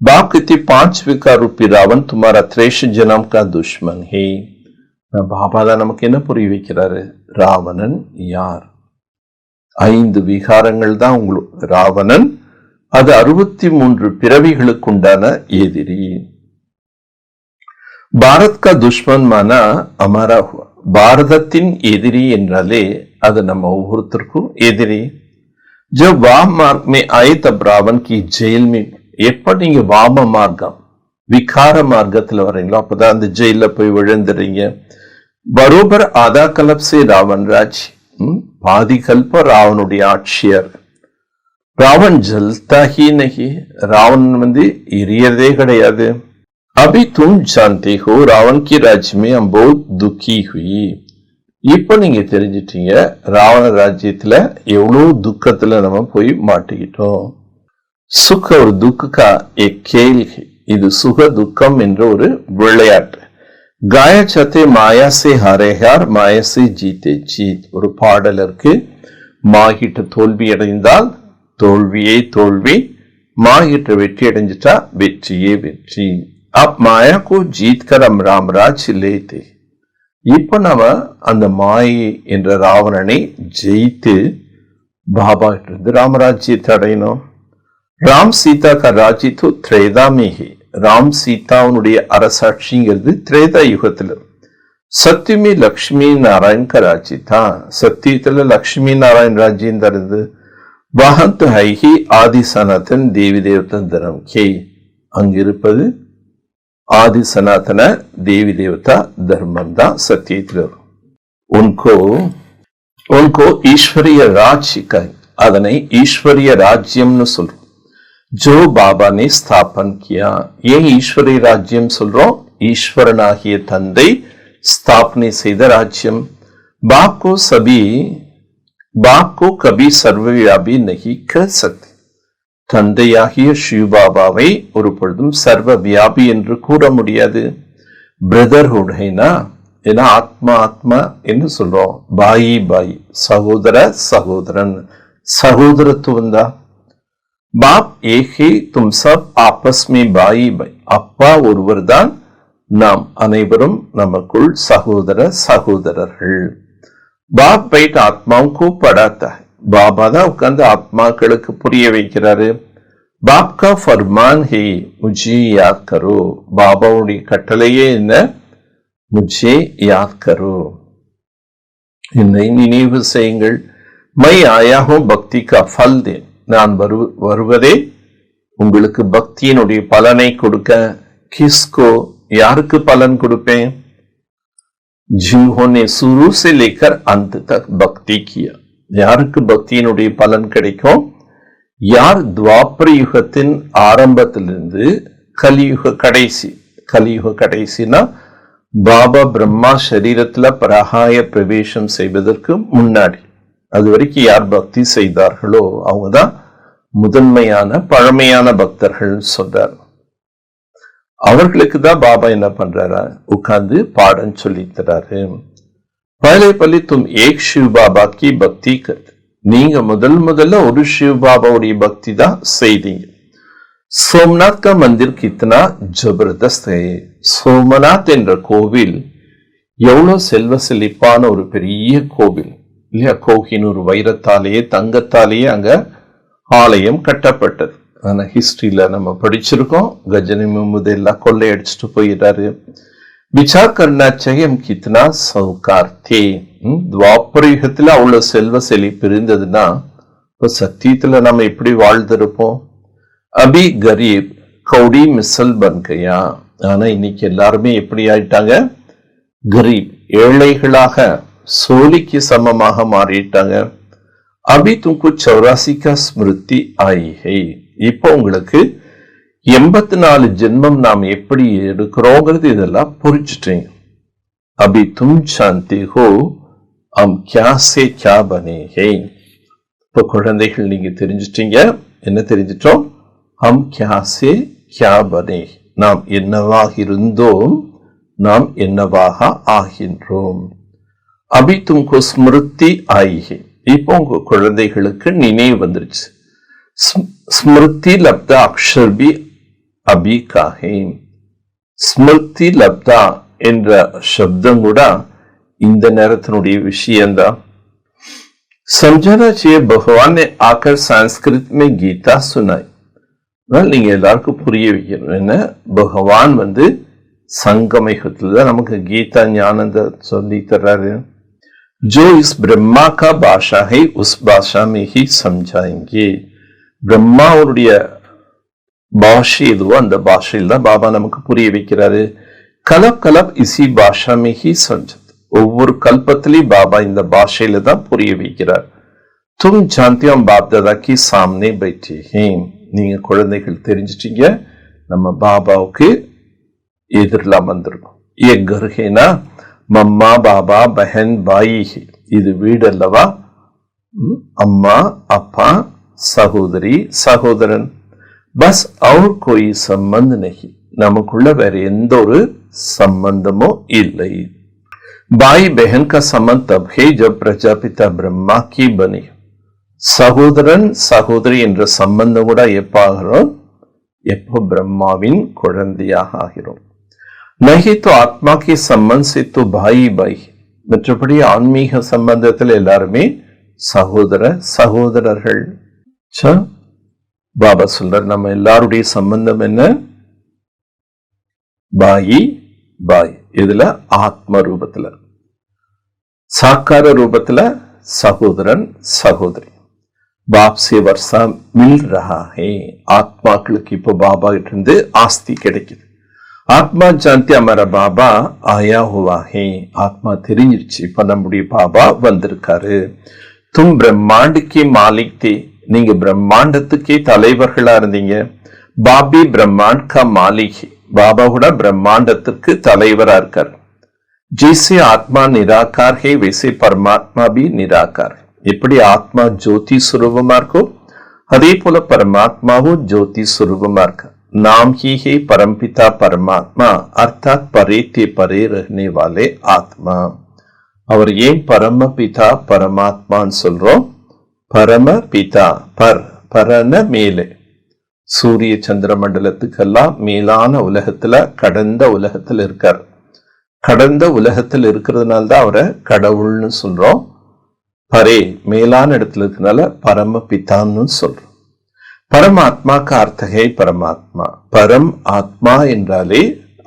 बाप कहते 5 विकार रूपी रावण तुम्हारा 63 जन्म का दुश्मन है. பாபா தான் நமக்கு என்ன புரிய வைக்கிறாரு? ராவணன் யார்? 5 விகாரங்கள் தான் உங்களுக்கு. ராவணன் அது 63 பிறவிகளுக்குண்டான எதிரி. பாரத் கா துஷ்மன் மானா அமாரா ஹுவா. பாரதத்தின் எதிரி என்றாலே அது நம்ம ஒவ்வொருத்தருக்கும் எதிரி. जब वाम मार्ग में आए तब रावण की जेल में. எப்ப நீங்க வாம மார்க்கம் விகார மார்க்கத்துல வர்றீங்களோ அப்பதான் அந்த ஜெயில போய் விழுந்துறீங்க. பரோபர் ஆதா கல்ப் சே ராவன் ராஜ். பாதி கல்ப ராவனுடைய ஆட்சியர். ராவன் ஜல்தா ஹி நஹி. ராவன் எரியதே கிடையாது. அபி தும் ஜான்தே ஹோ ராவன் கி ராஜ் மே ஹம் பஹுத் துக்கி ஹுயி. இப்ப நீங்க தெரிஞ்சிட்டீங்க ராவண ராஜ்யத்துல எவ்வளவு துக்கத்துல நம்ம போய் மாட்டிக்கிட்டோம். சுக ஒரு துக்கா கேள். இது சுக துக்கம் என்ற ஒரு விளையாட்டு. காய சத்தே மாயா சே ஹரேஹார் மாயா சே ஜீத்தே ஜீத். ஒரு பாடல் இருக்கு. மாகிட்ட தோல்வி அடைந்தால் தோல்வியே தோல்வி, மாகிட்ட வெற்றி அடைஞ்சிட்டா வெற்றியே வெற்றி. அப் மாயா கோ ஜீத் கர் ஹம் ராம்ராஜ் லேதே. இப்ப நாம அந்த மாயை என்ற ராவணனை ஜெயித்து பாபா இருந்து ராமராஜ்யத்தை அடையணும். ராம் சீதா கா ராஜ்ய தோ திரேதா மே ஹை. ராம் சீதாவுடைய அரசாட்சிங்கிறது திரேதா யுகத்துல. சத்தியமே லக்ஷ்மி நாராயண் கா ராஜ்ய தான். சத்தியத்துல லக்ஷ்மி நாராயண் ராஜ்யம் தருது. வஹந்த் ஹைஹி ஆதி சனாதன் தேவி தேவதன் தரம் கே. அங்கிருப்பது ஆதி சனாதன தேவி தேவதா தர்மம் தான் சத்தியத்தில். उनको उनको ईश्वरीय राज्य का அதனை ஈஸ்வரிய ராஜ்யம்னு சொல்றோம். जो बाबा ने स्थापन किया. ஏன் ஈஸ்வரிய ராஜ்யம் சொல்றோம்? ஈஸ்வரனாகிய தந்தை ஸ்தாபனை செய்த ராஜ்யம். बाप को कभी सर्वव्यापी नहीं कर सकते. தந்தையாகிய சிவபாபாவை ஒரு பொழுதும் சர்வ வியாபி என்று கூற முடியாது. பிரதர்ஹுட்னா ஏன்னா ஆத்மா ஆத்மா என்று சொல்றோம். பாயி பாயி சகோதர சகோதரன் சகோதரத்துவம் தான். பாப் ஏகே தும் சப் ஆபஸ் மே பாயி பாய். அப்பா ஒருவர் தான், நாம் அனைவரும் நமக்குள் சகோதர சகோதரர்கள். பாப் பைட் ஆத்மாவுக்கு படாத்தா. பாபா தான் உட்கார்ந்து ஆத்மாக்களுக்கு புரிய வைக்கிறாரு. பாப் கா ஃபர்மான் ஹே முஜே யாத் கரோ. பாபாவுடைய கட்டளையே என்ன? முஜே யாத் கரோ, என்னை நினைவு செய்யுங்கள். மை ஆயாஹோ பக்தி கா ஃபல் தே. நான் வருவதே உங்களுக்கு பக்தியினுடைய பலனை கொடுக்க. கிஸ்கோ, யாருக்கு பலன் கொடுப்பேன்? जिन्होंने शुरू से लेकर अंत तक भक्ति किया. யாருக்கு பக்தியினுடைய பலன் கிடைக்கும்? யார் துவாபர யுகத்தின் ஆரம்பத்திலிருந்து கலியுக கடைசினா பாபா பிரம்மா சரீரத்துல பராகாய பிரவேசம் செய்வதற்கு முன்னாடி அது வரைக்கும் யார் பக்தி செய்தார்களோ அவங்கதான் முதன்மையான பழமையான பக்தர்கள் சொல்றார். அவர்களுக்கு தான் பாபா என்ன பண்றாரா? உட்கார்ந்து பாடம் சொல்லி தராரு. पहले पहले तुम एक शिव बाबा की भक्ति करते. நீங்க முதல்ல ஒரு शिव बाबाவுடைய பக்தி தான் செய்தீங்க. सोमनाथ का मंदिर कितना जबरदस्त है. சோமநாத் என்ற கோவில் எவ்வளவு செல்வ செழிப்பான ஒரு பெரிய கோவில் இல்லையா? கோஹினூர் வைரத்தாலேயே தங்கத்தாலேயே அங்க ஆலயம் கட்டப்பட்டது. ஆனா ஹிஸ்டரியில நம்ம படிச்சிருக்கோம், கஜனி முகமது எல்லாம் கொள்ளையடிச்சுட்டு போயிட்டாரு. विचार करना चाहिए हम कितना सौकार थे. துவாபர யுகத்துல அவ்வளவு செல்வ செழிப்பு இருந்ததுன்னா இப்ப சத்தியத்துல நம்ம எப்படி வாழ்ந்திருப்போம்? அபி கரீப் கௌடி மிசல் பன் கயா. ஆனா இன்னைக்கு எல்லாருமே எப்படி ஆயிட்டாங்க? கரீப், ஏழைகளாக சோழிக்கு சமமாக மாறிட்டாங்க. அபி தும்கு 84 का स्मृति आई है. இப்போ உங்களுக்கு 84 ஜென்மம் நாம் எப்படி இருக்கிறோங்கிறது இதெல்லாம் புரிஞ்சுட்டீங்க. அபி தும் சாந்தி ஹோ ஹம் கியா சே கியா பனே ஹே. இப்போ குழந்தைகள் நீங்க தெரிஞ்சுட்டீங்க. என்ன தெரிஞ்சிட்டோம்? ஹம் கியா சே கியா பனே. நாம் என்னவாக இருந்தோம், நாம் என்னவாக ஆகின்றோம். அபி தும்கு ஸ்மிருதி ஆயி ஹே. இப்போ உங்க குழந்தைகளுக்கு நினைவு வந்துருச்சு. ஸ்மிருதி லப்தா அக்ஷர் பி அபி காஹே. ஸ்மிருதி லப்தா என்ற சப்தம் கூட இந்த நேரத்தினுடைய விஷயம்தான். समझना चाहिए भगवान ने आकर संस्कृत में गीता सुनाई. நீங்க எல்லாருக்கும் புரிய வைக்கணும். என்ன? பகவான் சங்கமயுகத்துல நமக்கு கீதா ஞானத்தை சொல்லி தர்றாரு. जो इस ब्रह्मा का भाषा है उस भाषा में ही समझाएंगे. பிரம்மாவுடைய பாஷை எதுவோ அந்த பாஷையில் தான் பாபா நமக்கு புரிய வைக்கிறாரு. கலப் கலப் இசி பாஷா में ही समझत. ஒவ்வொரு கல்பத்திலையும் பாபா இந்த பாஷையில தான் புரிய வைக்கிறார். तुम जानते हो हम बाप दादा की सामने बैठे हैं. நீங்க குழந்தைகள் தெரிஞ்சிட்டீங்க, நம்ம பாபாவுக்கு எதிரில் வந்திருக்கோம். ये घर है ना, मम्मा बाबा बहन भाई है. இது வீடு அல்லவா? அம்மா அப்பா சகோதரி சகோதரன். பஸ் और कोई संबंध नहीं. நமக்குள்ள வேற எந்த ஒரு சம்பந்தமோ இல்லை. भाई बहन का संबंध तब है जब प्रजापिता ब्रह्मा की बनी. சகோதரன் சகோதரி என்ற சம்பந்தம் கூட எப்பாகிறோம்? எப்போ பிரம்மாவின் குழந்தையாக ஆகிறோம். नहीं तो आत्मा के संबंध से तो भाई भाई. மற்றபடி ஆன்மீக சம்பந்தத்தில் எல்லாருமே சகோதர சகோதரர்கள். பாபா சொல்ற நம்ம எல்லாருடைய சம்பந்தம் என்ன? பாயி பாய். இதுல ஆத்ம ரூபத்துல, சாக்கார ரூபத்துல சகோதரன் சகோதரி. பாப் சே வர்ஷா மில் ரஹா ஹே. ஆத்மாக்களுக்கு இப்போ பாபா கிட்ட இருந்து ஆஸ்தி கிடைக்குது. ஆத்மா ஜான்தி हमारा பாபா ஆயா हुआ है. ஆத்மா தெரிஞ்சிருச்சு, இப்ப நம்முடைய பாபா வந்திருக்காரு. தும் பிரம்மாண்ட் கி மாலிக் தே, நீங்க பிரம்மாண்டத்துக்கே தலைவர்களா இருந்தீங்க. பாபி பிரம்மாண்ட் கா மாலிக், பாபா கூட பிரம்மாண்டத்துக்கு தலைவரா இருக்காரு. जैसे आत्मा निराकार है वैसे परमात्मा भी निराकार है. எப்படி ஆத்மா ஜோதி சுரூபமா இருக்கோ அதே போல பரமாத்மாவும் ஜோதி சுரூபமா இருக்க. नाम ही है परमपिता परमात्मा अर्थात परे ते परे रहने वाले आत्मा. அவர் ஏன் பரமபிதா பரமாத்மான்னு சொல்றோம்? பரமபிதா பர் பரன மேலே, சூரிய சந்திர மண்டலத்துக்கெல்லாம் மேலான உலகத்துல கடந்த உலகத்துல இருக்கார். கடந்த உலகத்தில் இருக்கிறதுனால்தான் அவரை கடவுள்னு சொல்றோம். பரே மேலான இடத்துல இருக்கிறதுனால பரமபிதான்னு சொல்றோம். பரமாத்மா का अर्थ है परमात्मा. பரம் ஆத்மா என்றாலே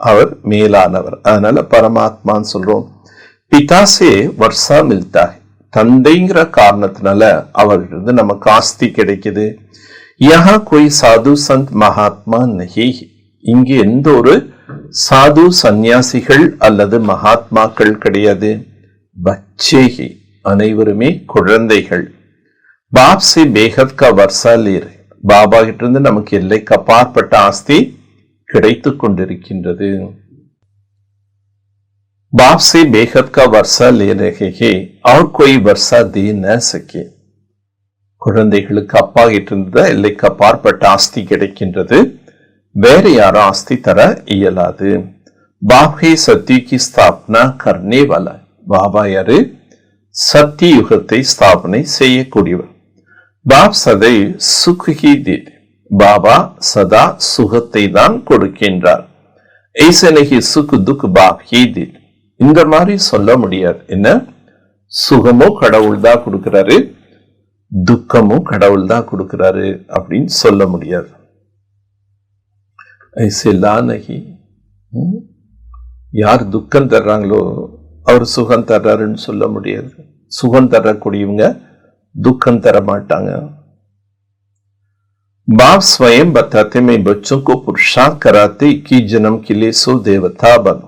அவர் மேலானவர், அதனால பரமாத்மான்னு சொல்றோம். பிதாசே வர்ஷா மில்தா, தந்தைங்கிற காரணத்தினால அவர்கிட்ட நமக்கு ஆஸ்தி கிடைக்குது. யஹா கோய் சாது சந்த் மகாத்மா நஹி, இங்கே எந்த ஒரு சாது சந்நியாசிகள் அல்லது மகாத்மாக்கள் கிடையாது. பச்சேகி, அனைவருமே குழந்தைகள். பாப் சே பேகத் கா வர்ஷா லேர், பாபா கிட்ட இருந்து நமக்கு எல்லைக்கு அப்பாற்பட்ட ஆஸ்தி கிடைத்து கொண்டிருக்கின்றது. बाप से बेहद का वर्षा ले रहे हैं और कोई वर्षा दे न सके. குழந்தைகளுக்கு அப்பா கிட்ட இருந்த எல்லைக்கு அப்பாற்பட்ட ஆஸ்தி கிடைக்கின்றது, வேற யாரும் ஆஸ்தி தர இயலாது. பாபே சத்தியுக்கு ஸ்தாபனா கர்னே வாலா, பாபா யாரு? சத்திய யுகத்தை ஸ்தாபனை செய்யக்கூடியவர். பாப் சதை சுகி தீத், பாபா சதா சுகத்தை தான் கொடுக்கின்றார். ஐசனகி சுக் துக் பாப் ஹி தீத், இந்த மாதிரி சொல்ல முடியாது. என்ன, சுகமோ கடவுள் தான் கொடுக்கிறாரு, துக்கமும் கடவுள் தான் கொடுக்கிறாரு அப்படின்னு சொல்ல முடியாது. யார் துக்கம் தர்றாங்களோ அவர் சுகம் தர்றாருன்னு சொல்ல முடியாது. சுகம் தரக்கூடியவங்க दुखम तरा माटांगा. बाप स्वयं बताते मैं बच्चों को पुरुषार्थ कराते 21 जन्म के लिए सो देवता बनो.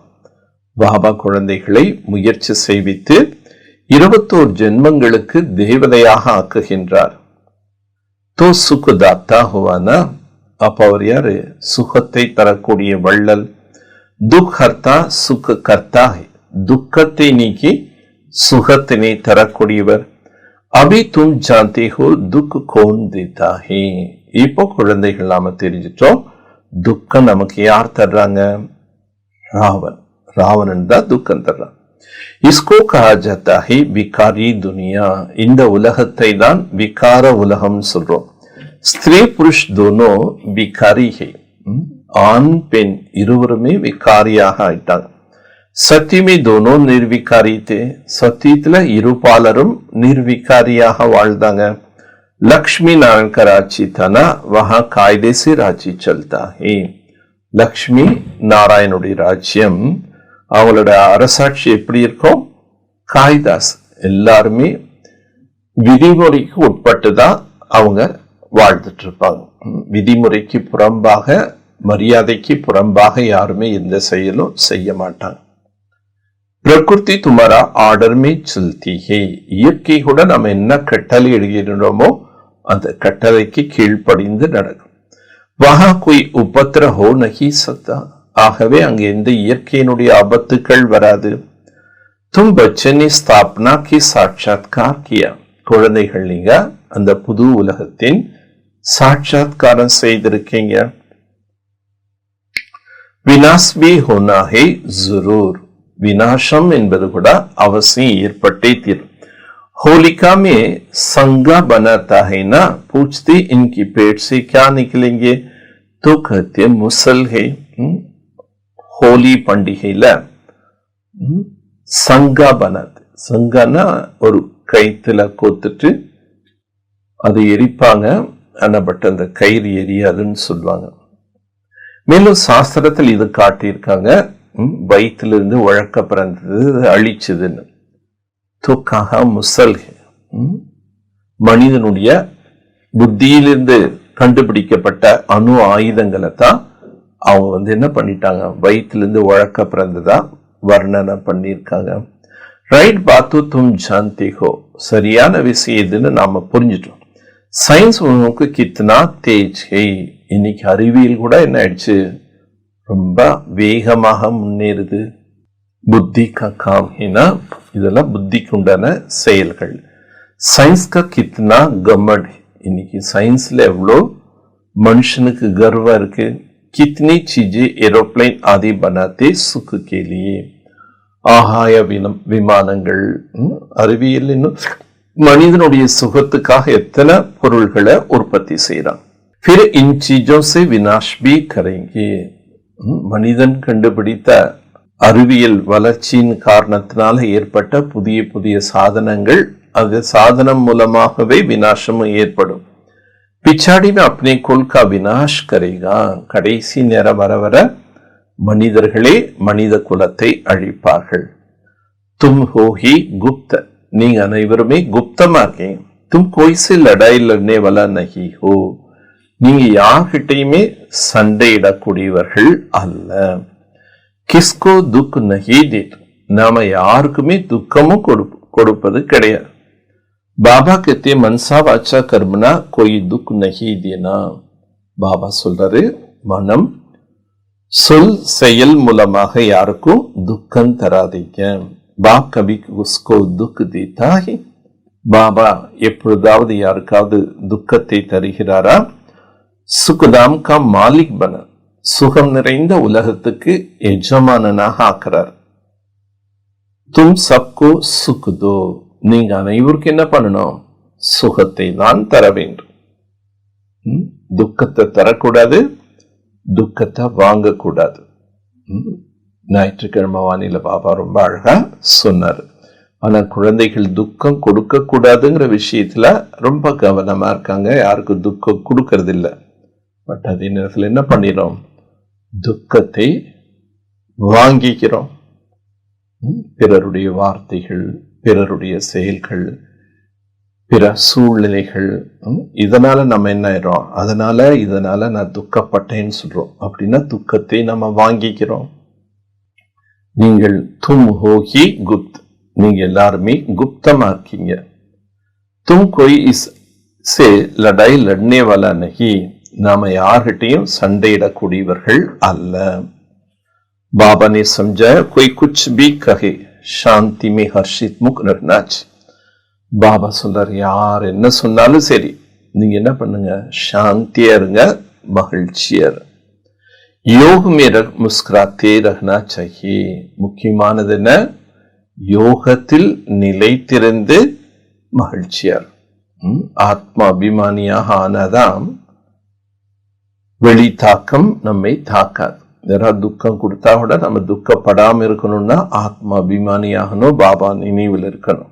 பாபா குழந்தைகளை முயற்சி செய்வித்து 21 ஜென்மங்களுக்கு தேவதையாக ஆக்குகின்றார். தோ சுகதாத்தா ஹுவானா, அப்ப அவர் யாரு? சுகத்தை தரக்கூடிய வள்ளல். துக்கர்த்தா சுக கர்த்தா, துக்கத்தை நீக்கி சுகத்தினை தரக்கூடியவர். அபி தும் ஜான்தே ஹோ துக் கோன் தேதா ஹே, இப்போ குழந்தைகள் நாம தெரிஞ்சிட்டோம். துக்கம் நமக்கு யார் தர்றாங்க? ராவன். ராவணன் தான் துக்கம் தர்றான். இஸ்கோ கஹா ஜாத்தா ஹே விகாரி துனியா, இந்த உலகத்தை தான் விகார உலகம் சொல்றோம். ஸ்திரீ புருஷ் தோனோ விகாரி ஹே, ஆண் பெண் இருவருமே விகாரியாக ஆயிட்டாங்க. சத்தியமே தோனோ நிர்விகாரி தே, சத்தியத்துல இருபாலரும் நிர்விகாரியாக வாழ்ந்தாங்க. லக்ஷ்மி நாராயண் का राज्य था ना, वहां कायदे से राज्य चलता है. லக்ஷ்மி நாராயணுடைய ராஜ்யம், அவங்களோட அரசாட்சி எப்படி இருக்கும்? காய்தாஸ், எல்லாருமே விதிமுறைக்கு உட்பட்டுதான் அவங்க வாழ்ந்துட்டு இருப்பாங்க. விதிமுறைக்கு புறம்பாக, மரியாதைக்கு புறம்பாக யாருமே எந்த செயலும் செய்ய மாட்டாங்க. பிரகிருதி துமாரா ஆர்டர் மே சல்தி ஹே, இயற்கை கூட நம்ம என்ன கட்டளை எழுகிறோமோ அந்த கட்டளைக்கு கீழ்ப்படிந்து நடக்கும். வஹா கோய் உபத்திர ஹோ நஹி சக்தா, ஆகவே அங்க எந்த இயற்கையினுடைய ஆபத்துக்கள் வராது. தும் பச்சனி ஸ்தாபனா கி சாட்சாத்கார் கியா, குழந்தைகள் நீங்க அந்த புது உலகத்தின் சாட்சாத்காரம் செய்திருக்கீங்க. வினாஸ் பி ஹோனா ஹே ஜரூர், வினாசம் என்பது கூட அவசியம் ஏற்பட்டே தீரும். होलिका में संगा बनाता है ना, पूछते इनकी पेट से क्या निकलेंगे, तो कहते मुसल है. होली பண்டிகையில சங்கா பனாது, சங்கானா ஒரு கைத்துல கோத்துட்டு அதை எரிப்பாங்க. ஆனா பட் அந்த கயிறு எரியாதுன்னு சொல்லுவாங்க. மேலும் சாஸ்திரத்தில் இது காட்டியிருக்காங்க, வயிற்றிலிருந்து உழக்க பிறந்தது அழிச்சதுன்னு. துக்காக முசல், மனிதனுடைய புத்தியிலிருந்து கண்டுபிடிக்கப்பட்ட அணு ஆயுதங்களை தான் அவங்க என்ன பண்ணிட்டாங்க, வயிற்றிலிருந்து உழக்க பிறந்ததா வர்ணனை பண்ணியிருக்காங்க. ரைட் பாத்து தும் ஜான்தி ஹோ, சரியான விஷயம் எதுன்னு நாம புரிஞ்சிட்டோம். சயின்ஸ் உங்களுக்கு கித்னா தேஜ் ஹே, இன்னைக்கு அறிவியல் கூட என்ன ஆயிடுச்சு, ரொம்ப வேகமாக முன்னேறுது. புத்தி கா காம் ஹேனா, இதெல்லாம் புத்திக்கு உண்டான செயல்கள். சயின்ஸ் கா கித்னா கமட், இன்னைக்கு சயின்ஸ்ல எவ்வளோ மனுஷனுக்கு கர்வம் இருக்கு. கித்னி சீஜே ஏரோப்ளைன் ஆதி பனாத்தே சுக்கு கே லியே, ஆகாய விமானங்கள், அறிவியல் இன்னும் மனிதனுடைய சுகத்துக்காக எத்தனை பொருள்களை உற்பத்தி செய்யறான். फिर इन चीजों से विनाश भी करेंगे. மனிதன் கண்டுபிடித்த அறிவியல் வளர்ச்சியின் காரணத்தினால ஏற்பட்ட புதிய புதிய சாதனங்கள், அது சாதனம் மூலமாகவே விநாசமும் ஏற்படும். பிச்சாடி अपने कुल का विनाश करेगा, கடைசி நேரம் வர வர மனிதர்களே மனித குலத்தை அழிப்பார்கள். தும் ஹோஹி குப்த, நீங்க அனைவருமே குப்தமா இருக்கீங்க. தும் கோய்ஸே லடாய் லட்னே வாலா நஹி ஹோ, நீங்க யார்கிட்டையுமே சண்டையிடக்கூடியவர்கள் அல்ல. கிஸ்கோ துக் நஹி தேத், நாம யாருக்குமே துக்கமும் கொடுப்பது கிடையாது. பாபா கத்தே மன்சா வாச்சா கர்மனா கோய் துக் நஹி தேனா, பாபா சொல்றாரு மனம் சொல் செயல் மூலமாக யாருக்கும் துக்கம் தராதீங்க. பாப் கபி உஸ்கோ துக் தேதா ஹை, பாபா எப்பொழுதாவது யாருக்காவது துக்கத்தை தருகிறாரா? சுகுதாம் கா மாலிக் பன, சுகம் நிறைந்த உலகத்துக்கு எஜமானனாக ஆக்கிறார். தும் சப்கோ சுக் தோ, நீங்க அனைவருக்கு என்ன பண்ணணும், சுகத்தை தான் தர வேண்டும். துக்கத்தை தரக்கூடாது, துக்கத்தை வாங்கக்கூடாது. ஞாயிற்றுக்கிழமை வானிலை பாபா ரொம்ப அழகா சொன்னார். ஆனா குழந்தைகள் துக்கம் கொடுக்க கூடாதுங்கிற விஷயத்துல ரொம்ப கவனமா இருக்காங்க, யாருக்கு துக்கம் கொடுக்கறது இல்லை. பட் அதே நேரத்தில் என்ன பண்ணிடும், துக்கத்தை வாங்கிக்கிறோம். பிறருடைய வார்த்தைகள், பிறருடைய செயல்கள், பிற சூழ்நிலைகள், இதனால நம்ம என்ன ஆயிரும், இதனால நான் துக்கப்பட்டேன்னு சொல்றோம். அப்படின்னா துக்கத்தை நம்ம வாங்கிக்கிறோம். நீங்கள் தும் ஹோஹி குப்த், நீங்க எல்லாருமே குப்தமா இருக்கீங்க. தும் கோய் இஸ்ஸே லடாய் லட்னே வாலா நஹி, நாம யார்கிட்டையும் சண்டையிடக்கூடியவர்கள் அல்ல. பாபா ने समझाया कोई कुछ भी कहे शांति में हर्षित मुख रखना चाहिए. பாபா சொல்றார், யார் என்ன சொன்னாலும் சரி, நீங்க என்ன பண்ணுங்க, சாந்தியா இருங்க, மகிழ்ச்சியா இருங்க. योग में मुस्कुराते रहना चाहिए. முக்கியமானது என்ன, யோகத்தில் நிலைத்திருந்து மகிழ்ச்சியார். ஆத்மா அபிமானியாக ஆனாதான் வெளி தாக்கம் நம்மை தாக்காது. யாராவது துக்கம் கொடுத்தா கூட நம்ம துக்கப்படாம இருக்கணும்னா ஆத்மா அபிமானியாகணும், பாபா நினைவில் இருக்கணும்.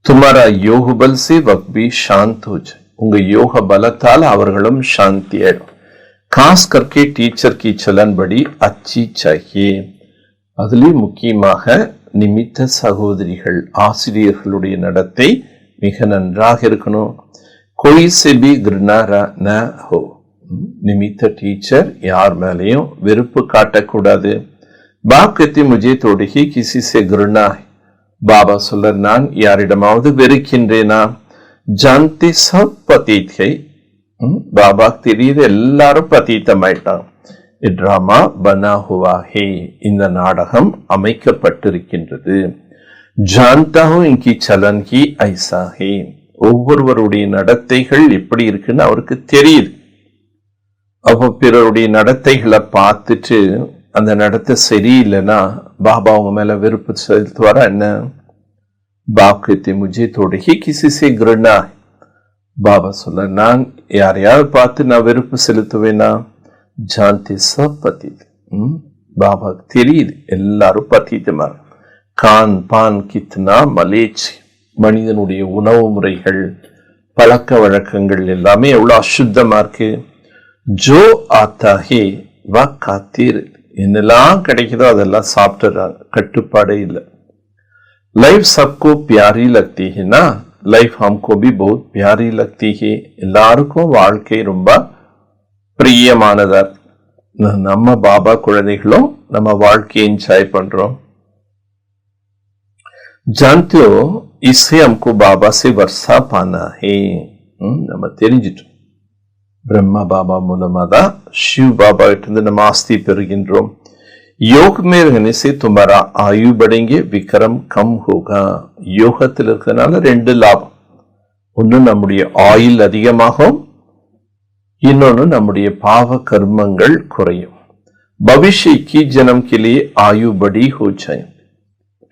துமாரா யோக பல் சே வக்த் பி சாந்த் ஹோ ஜாயே, உங்க யோக பலத்தால் அவர்களும் சாந்தி ஆயிடும். खास करके टीचर की चलन बड़ी अच्छी चाहिए. அதுலயும் முக்கியமாக நிமித்த சகோதரிகள், ஆசிரியர்களுடைய நடத்தை மிக நன்றாக இருக்கணும். कोई से भी घृणा न हो, நிமித்த டீச்சர் யார் மேலையும் வெறுப்பு காட்டக்கூடாது. பாப் कहते मुझे थोड़ी ही किसी से घृणा है. பாபா சொல்ல, நான் யாரிடமாவது வெறுக்கின்றேனா? जानते सब पतित है, பாபா தெரியுது எல்லாரும் பதீத்தமாயிட்டான். ட்ராமா பனா ஹுவா ஹே, இந்த நாடகம் அமைக்கப்பட்டிருக்கின்றது. ஜான்தா ஹூ இன்கி சலன் கி ஐசா ஹே, ஒவ்வொருவருடைய நடத்தைகள் எப்படி இருக்குன்னு அவருக்கு தெரியுது. அப்போ பிறருடைய நடத்தைகளை பார்த்துட்டு அந்த நடத்தை சரியில்லைன்னா பாபா அவங்க மேல வெறுப்பு செலுத்துவாரா என்ன? பாப் कहते मुझे थोड़ी ही किसी से घृणा है. பாபா சொல்ல, நான் யாரையாவது பார்த்து நான் வெறுப்பு செலுத்துவேனா? ஜான்தி சப் பதீத், பாபா தெரியுது எல்லாரும் பதீத்தமா. கான் பான் கித்னா மலேச், மனிதனுடைய உணவு முறைகள், பழக்க வழக்கங்கள் எல்லாமே எவ்வளவு அசுத்தமா இருக்கு. ஜோ ஆத்தா ஹே வா காத்தீர், என்னெல்லாம் கிடைக்குதோ அதெல்லாம் சாப்பிட்டுறாங்க, கட்டுப்பாடே இல்லை. லைஃப் சப்கோ பியாரி லக்தி ஹேனா, லைஃப் हमको भी बहुत प्यारी लगती है. எல்லாருக்கும் வாழ்க்கை ரொம்ப பிரியமானதா. நம்ம பாபா குழந்தைகளும் நம்ம வாழ்க்கையை என்ஜாய் பண்றோம். जानते हो इससे हमको बाबा से वर्षा पाना है. நம்ம தெரிஞ்சிட்டோம் பிரம்மா பாபா மூலமா தான் शिव बाबा கிட்ட நம்ம ஆஸ்தி பெறுகின்றோம். योग में रहने से तुम्हारा आयु बढ़ेंगे, विक्रम कम होगा. யோகத்தில் இருக்கிறதுனால ரெண்டு லாபம். ஒன்னு நம்முடைய ஆயுள் அதிகமாகும், இன்னொன்னு நம்முடைய பாவ கர்மங்கள் குறையும். भविष्य 21 जन्म के लिए आयु बड़ी हो जाए.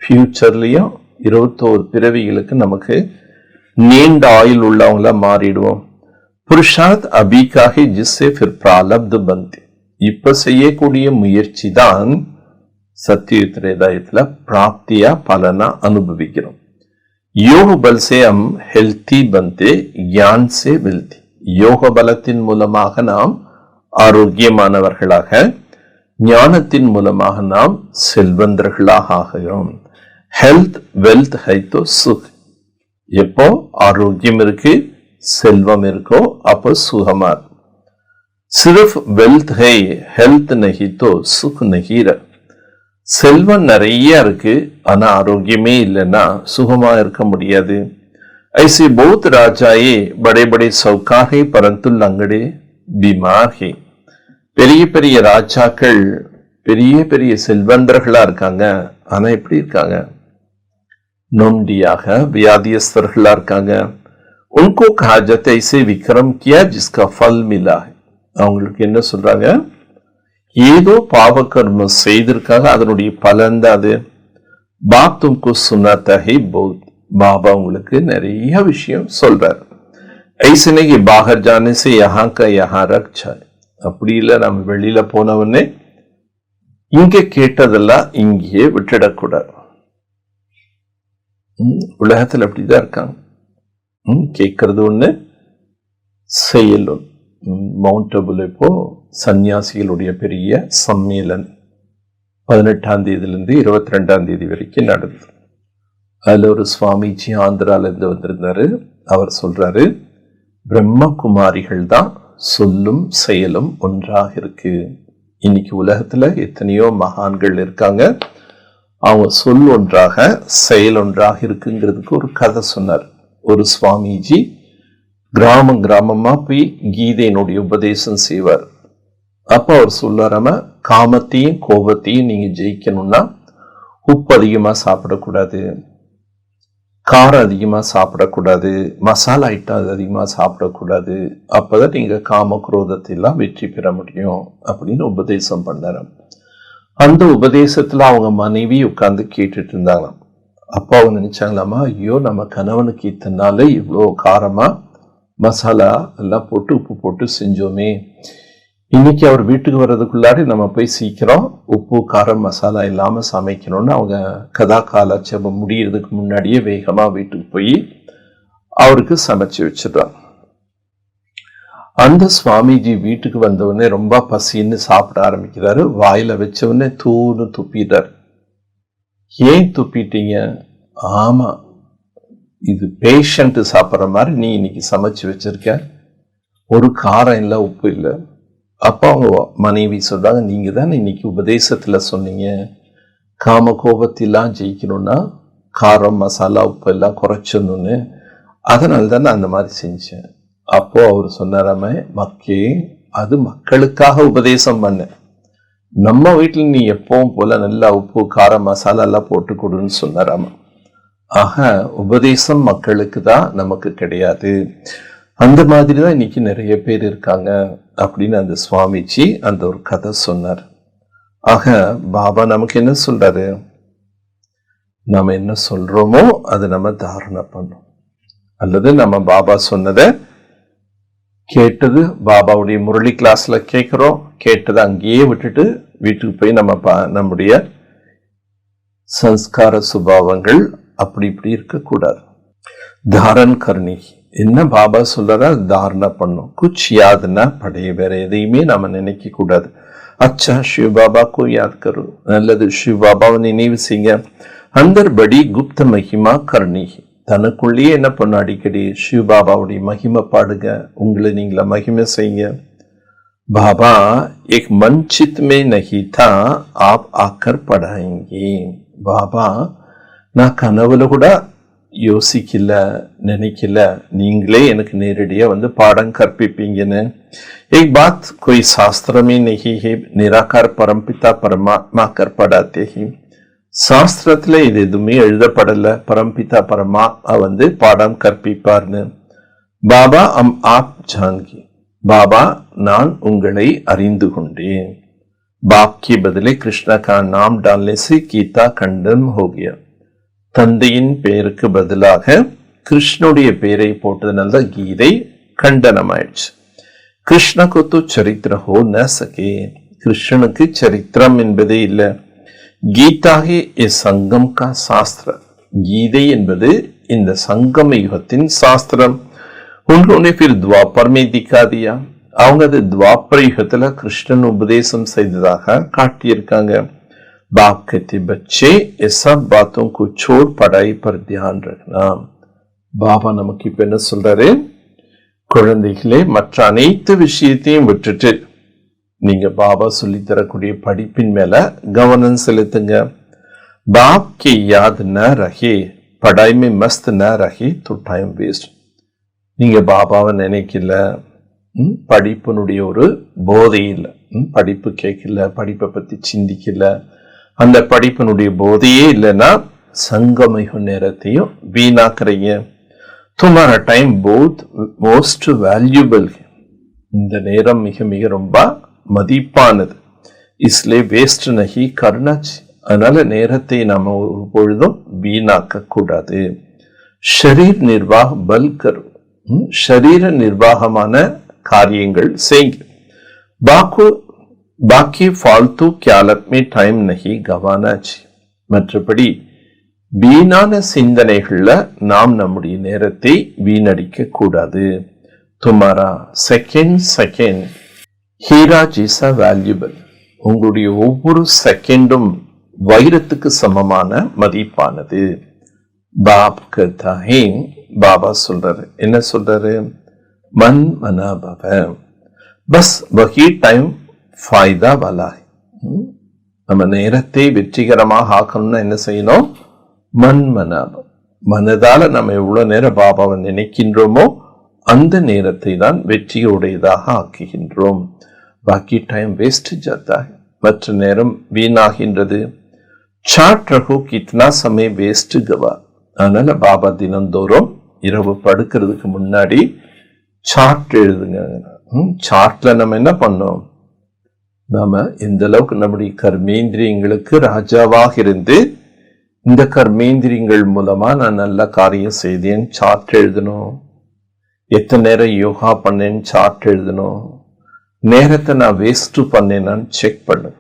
ஃபியூச்சர்லயும் 21 பிறவிகளுக்கு நமக்கு நீண்ட ஆயுள் உள்ளவங்கள மாறிடுவோம். புருஷார்த் அபிகாகி ஜிஸ்ஸே फिर प्रारब्ध बनते. இப்ப செய்யக்கூடிய முயற்சி தான் சத்தியுத்திரேதாயத்துல பிராப்தியா பலனா அனுபவிக்கிறோம். योग बल से हम हेल्थी बनते, ज्ञान से मिलती. யோக பலத்தின் மூலமாக நாம் ஆரோக்கியமானவர்களாக, ஞானத்தின் மூலமாக நாம் செல்வந்தர்களாக ஆகிறோம். ஹெல்த் வெல்த் ஹை தோ சுக். எப்போ ஆரோக்கியம் இருக்கு, செல்வம் இருக்கோ அப்போ சுகமா இருக்கும். सिर्फ वेल्थ है, हेल्थ नहीं तो सुख नहीं रहा. செல்வம் நிறைய இருக்கு, ஆனா ஆரோக்கியமே இல்லைன்னா சுகமா இருக்க முடியாது. ऐसे बहुत राजाए बड़े बड़े सौकार है परंतु लंगड़े बीमार है. பெரிய பெரிய ராஜாக்கள் பெரிய பெரிய செல்வந்தர்களா இருக்காங்க, ஆனா எப்படி இருக்காங்க? நொண்டியாக வியாதியஸ்தர்களா இருக்காங்க. उनको कहा जाता है ऐसे विक्रम किया जिसका फल मिला है. அவங்களுக்கு என்ன சொல்றாங்க? ஏதோ பாவ கர்மம் செய்திருக்காங்க, அதனுடைய பலன் தான் அது. பாப் தும்கு சுனாத்தா ஹை பௌத். பாபா உங்களுக்கு நிறைய விஷயம் சொல்றாரு. ऐसे नहीं कि बाहर जाने से यहाँ का यहाँ रख जाए. அப்படி இல்லை, நம்ம வெளியில போனவனே இங்க கேட்டதெல்லாம் இங்கேயே விட்டுடக்கூடாது. உலகத்துல அப்படிதான் இருக்காங்க. கேட்கறது ஒண்ணு, செயல் ஒண்ணு. மவுண்ட் அபுல இப்போ சன்னியாசிகளுடைய பெரிய சம்மேளன் 18ஆம் தேதியிலிருந்து 22ஆம் தேதி வரைக்கும் நடந்தது. அதுல ஒரு சுவாமிஜி ஆந்திரால இருந்து வந்திருந்தாரு. அவர் சொல்றாரு, பிரம்மகுமாரிகள் தான் சொல்லும் செயலும் ஒன்றாக இருக்கு. இன்னைக்கு உலகத்துல எத்தனையோ மகான்கள் இருக்காங்க, அவங்க சொல் ஒன்றாக செயல் ஒன்றாக இருக்குங்கிறதுக்கு ஒரு கதை சொன்னார். ஒரு சுவாமிஜி கிராமம் கிராமமா போய் கீதையினுடைய உபதேசம் செய்வார். அப்ப அவர் சொல்லாராம, காமத்தையும் கோபத்தையும் நீங்க ஜெயிக்கணும்னா உப்பு அதிகமா சாப்பிடக்கூடாது, காரம் அதிகமா சாப்பிடக்கூடாது, மசாலா ஐட்டம் அதிகமா சாப்பிடக்கூடாது. அப்பதான் நீங்க காம குரோதத்தை எல்லாம் வெற்றி பெற முடியும் அப்படின்னு உபதேசம் பண்ணாரு. அந்த உபதேசத்துல அவங்க மனைவி உட்கார்ந்து கேட்டுட்டு இருந்தாங்களாம். அப்பா அவங்க நினைச்சாங்களாமா, ஐயோ நம்ம கணவனுக்கு இத்தனால இவ்வளோ காரமா மசாலா எல்லாம் போட்டு உப்பு போட்டு செஞ்சோமே, இன்னைக்கு அவர் வீட்டுக்கு வர்றதுக்குள்ளாடி நம்ம போய் சீக்கிரம் உப்பு காரம் மசாலா இல்லாம சமைக்கணும்னு அவங்க கதா காலட்சேபம் முடியறதுக்கு முன்னாடியே வேகமா வீட்டுக்கு போய் அவருக்கு சமைச்சு வச்சிடுறாங்க. அந்த சுவாமிஜி வீட்டுக்கு வந்தவுடனே ரொம்ப பசின்னு சாப்பிட ஆரம்பிக்கிறாரு. வாயில வச்சவுடனே தூன்னு துப்பிட்டார். ஏன் துப்பிட்டீங்க? ஆமா, இது பேஷண்ட் சாப்பிட்ற மாதிரி நீ இன்னைக்கு சமைச்சு வச்சிருக்க, ஒரு காரம் இல்லை உப்பு இல்லை. அப்ப அவங்க மனைவி சொல்றாங்க, நீங்க தானே இன்னைக்கு உபதேசத்துல சொன்னீங்க காம கோபத்தெல்லாம் ஜெயிக்கணும்னா காரம் மசாலா உப்பு எல்லாம் குறைச்சிடணும்னு, அதனால தானே அந்த மாதிரி செஞ்சேன். அப்போ அவர் சொன்னாராம, மக்கே அது மக்களுக்காக உபதேசம் பண்ண, நம்ம வீட்டுல நீ எப்பவும் போல நல்லா உப்பு காரம் மசாலா எல்லாம் போட்டு கொடுன்னு சொன்னாராம. ஆக உபதேசம் மக்களுக்கு தான், நமக்கு கிடையாது. அந்த மாதிரிதான் இன்னைக்கு நிறைய பேர் இருக்காங்க அப்படின்னு அந்த சுவாமிஜி அந்த ஒரு கதை சொன்னார். ஆக பாபா நமக்கு என்ன சொல்றாரு? நம்ம என்ன சொல்றோமோ அதை நம்ம தாரணை பண்ணோம். அல்லது நம்ம பாபா சொன்னதை கேட்டது பாபாவுடைய முரளி கிளாஸ்ல கேட்கிறோம், கேட்டதை அங்கேயே விட்டுட்டு வீட்டுக்கு போய் நம்முடைய சன்ஸ்கார சுபாவங்கள் அப்படி இப்படி இருக்கக்கூடாது. தாரன் கர்ணி என்ன பாபா சொல்றா, தாரணை பண்ணும். குச் யாதுன்னா படைய, வேற எதையுமே நம்ம நினைக்க கூடாது. அச்சா சிவ பாபாக்கு யாத் கரு, நல்லது சிவ பாபாவை நினைவு செய்யுங்க. அந்தர் படி குப்த மகிமா கர்ணி, தனக்குள்ளேயே என்ன பண்ண, அடிக்கடி சிவ பாபாவுடைய மகிமை பாடுங்க, உங்களை நீங்கள மகிமை செய்யுங்க. बाबा एक मन चित में नहीं था, आप आकर पढ़ाएंगे. பாபா நான் கனவுல கூட யோசிக்கல, நினைக்கல, நீங்களே எனக்கு நேரடியா வந்து பாடம் கற்பிப்பீங்கன்னு. एक बात कोई शास्त्र में नहीं है, निराकार परमपिता परमात्मा कर पढ़ाते हैं. சாஸ்திரத்துல இது எதுவுமே எழுதப்படல, பரம்பிதா பரமாத்மா வந்து பாடம் கற்பிப்பார்னு. பாபா आप जान பாபா நான் உங்களை அறிந்து கொண்டேன். बाप के बदले कृष्ण का नाम डालने से गीता खंडन हो गया. தந்தையின் பெயருக்கு பதிலாக கிருஷ்ணனுடைய பெயரை போட்டதுனால கீதை கண்டனமாயிடுச்சு. கிருஷ்ணக்கு तो चरित्र हो न सके, கிருஷ்ணனுக்கு சரித்திரம் என்பதே இல்லை. गीता है ये संगम का शास्त्र. गीதை என்பது இந்த சங்கம யுகத்தின் சாஸ்திரம். उन्होंने फिर द्वापर में दिखा दिया. அவங்க அது துவாபர யுகத்துல கிருஷ்ணன் உபதேசம் செய்ததாக காட்டியிருக்காங்க. बाप कहते बच्चे ये सब बातों को छोड़ पढ़ाई पर ध्यान रखना. பாபா நமக்கு இப்ப என்ன சொல்றாரு, குழந்தைகளே மற்ற அனைத்து விஷயத்தையும் விட்டுட்டு நீங்க பாபா சொல்லி தரக்கூடிய படிப்பின் மேல கவனம் செலுத்துங்க. बाप की याद न रहे, पढ़ाई में मस्त न रहे तो टाइम वेस्ट. நீங்க பாபாவை நினைக்கல, படிப்பினுடைய ஒரு போதை இல்லை, படிப்பு கேட்கல, படிப்பை பத்தி சிந்திக்கல, அந்த படிப்பினுடைய போதையே இல்லைன்னா சங்கம நேரத்தையும் வீணாக்குறீங்க. तुम्हारा टाइम बहुत मोस्ट वैल्यूबल. இந்த நேரம் மிக மிக ரொம்ப மதிப்பானது. इसलिए वेस्ट नहीं करना चाहिए. அதனால நேரத்தை நாம ஒரு பொழுதும் வீணாக்க கூடாது. शरीर निर्वाह बल करो, शरीर निर्वाहமான காரியங்கள் செய்யுங்க. बाकी फालतू ख्यालत में टाइम नहीं गवाना चाहिए. மற்றபடி வீணான சிந்தனைகள்ல நாம் நம்முடைய நேரத்தை வீணடிக்க கூடாது. तुम्हारा செகண்ட் ஹீரா ஜீசா வேல்யூபிள். உங்களுடைய ஒவ்வொரு செகண்டும் வைரத்துக்கு சமமான மதிப்பானது. பாப் கர்த்தா ஹே, பாபா சொல்றாரு, என்ன சொல்றாரு, मन मना भव. बस वही टाइम फायदा वाला है. நம்ம நேரத்தை வெற்றிகரமாக ஆக்கணும்னா என்ன செய்யணும், மன் மனாப, மனதால நம்ம எவ்வளவு நேரம் பாபாவை நினைக்கின்றோமோ அந்த நேரத்தை தான் வெற்றியுடையதாக ஆக்குகின்றோம். பாக்கி டைம் வேஸ்ட் ஜாத்தா है, மற்ற நேரம் வீணாகின்றது. சாட் ரகோ கித்னா சமய வேஸ்ட் கவா. அதனால பாபா தினந்தோறும் இரவு படுக்கிறதுக்கு முன்னாடி சார்ட் எழுதுங்க. சார்ட்ல நம்ம என்ன பண்ணோம், நாம எந்த அளவுக்கு நம்முடைய கர்மேந்திரியங்களுக்கு ராஜாவாக இருந்து இந்த கர்மேந்திரியங்கள் மூலமா நான் நல்ல காரியம் செய்தேன்னு சார்ட் எழுதணும். எத்தனை நேரம் யோகா பண்ணேன்னு சார்ட் எழுதணும். நேரத்தை நான் வேஸ்ட் பண்ணேனான்னு செக் பண்ணு.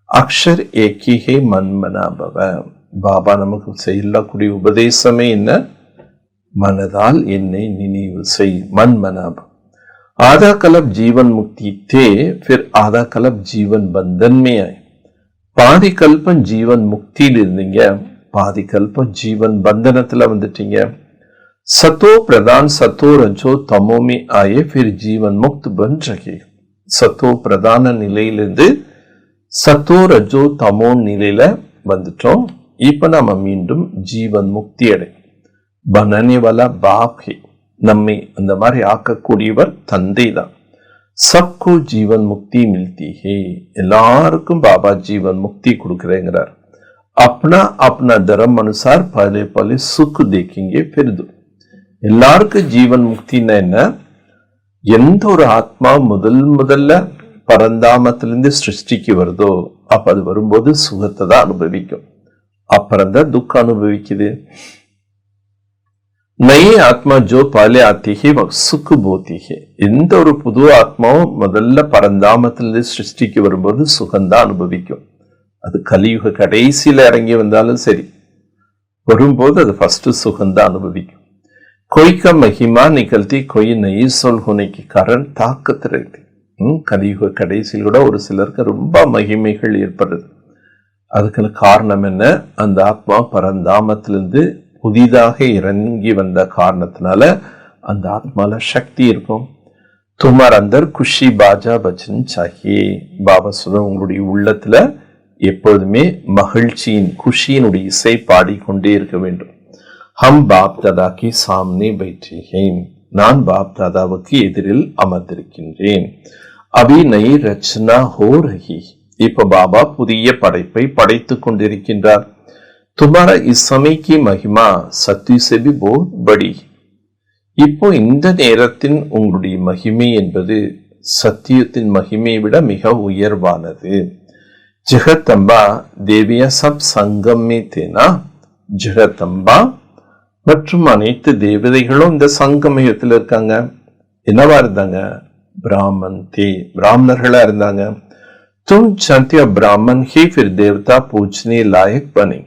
அக்ஷர் ஏகிஹே மன்மனாபவ. பாபா நமக்கு செய்யக்கூடிய உபதேசமே என்ன, मनदाल इन्हें निनीव सही मन मनाब. आधा कल्प जीवन मुक्ति थे, फिर आधा कल्प जीवन बंधन में आए. பாதி கல்பம் ஜீவன் முக்தியில் இருந்தீங்க, பாதி கல்பம் ஜீவன் பந்தனத்துல வந்துட்டீங்க. सतो प्रधान सतो रजो तमो में आए, फिर जीवन मुक्त बन रहे. सतो प्रधान நிலையிலிருந்து சத்தோ ரஜோ தமோ நிலையில வந்துட்டோம். இப்ப நாம மீண்டும் ஜீவன் முக்தி அடை. बनाने वाला बाप है. நம்மை அந்த மாதிரி ஆக்கக்கூடியவர் தந்தை தான். सबको जीवन मुक्ति मिलती है. எல்லாருக்கும் பாபா ஜீவன் முக்தி கொடுக்கிறேங்கிறார். अपना अपना धर्म अनुसार पहले पहले सुख देखेंगे फिर दो. எல்லாருக்கும் ஜீவன் முக்தின்னா என்ன, எந்த ஒரு ஆத்மா முதல்ல பரந்தாமத்திலிருந்து சிருஷ்டிக்கு வருதோ அப்ப அது வரும்போது சுகத்தை தான் அனுபவிக்கும், அப்புறம் தான் துக்கம் அனுபவிக்குது. नई आत्मा जो पहले आती है वह सुख बोती है. எந்த ஒரு புது ஆத்மாவும் முதல்ல பரந்தாமத்திலிருந்து சிருஷ்டிக்கு வரும்போது சுகந்தான் அனுபவிக்கும். அது கலியுக கடைசியில இறங்கி வந்தாலும் சரி, வரும்போது அது ஃபர்ஸ்ட் சுகந்தான் அனுபவிக்கும். कोई का महिमा निकलती कोई नई सोल होने के कारण ताकत रहती. கலியுக கடைசியில் கூட ஒரு சிலருக்கு ரொம்ப மகிமைகள் ஏற்படுது. அதுக்கு காரணம் என்ன, அந்த ஆத்மா பரந்தாமத்திலிருந்து புதிதாக இறங்கி வந்த காரணத்தினால அந்த ஆத்மால சக்தி இருக்கும். तुम्हारे अंदर खुशी बाजा बचन चाहिए. பாபா சொல்ற உங்களுடைய உள்ளத்துல எப்பொழுதுமே மகிழ்ச்சியின் குஷியினுடைய இசை பாடிக்கொண்டே இருக்க வேண்டும். ஹம் பாப் தாதா கி சாம்னே बैठे हैं. நான் பாப் தாதாவுக்கு எதிரில் அமர்ந்திருக்கின்றேன். அபி நயி ரச்சனா ஹோ ரஹி. இப்ப பாபா புதிய படைப்பை படைத்துக் கொண்டிருக்கின்றார். तुम्हारा इस समय की महिमा सत्य से भी बहुत बड़ी. இப்போ இந்த நேரத்தின் உங்களுடைய மகிமை என்பது சத்தியத்தின் மகிமையை விட மிக உயர்வானது. ஜெகதம்பா தேவியா சப் சங்கமே தேனா. ஜெகதம்பா மற்றும் அனைத்து தேவதைகளும் இந்த சங்கமயத்தில் இருக்காங்க. என்னவா இருந்தாங்க? பிராமன் தே, பிராமணர்களா இருந்தாங்க. தும் சந்திய பிராமன் ஹி ஃபிர் தேவதா பூஜ்னே லாயக் பனே.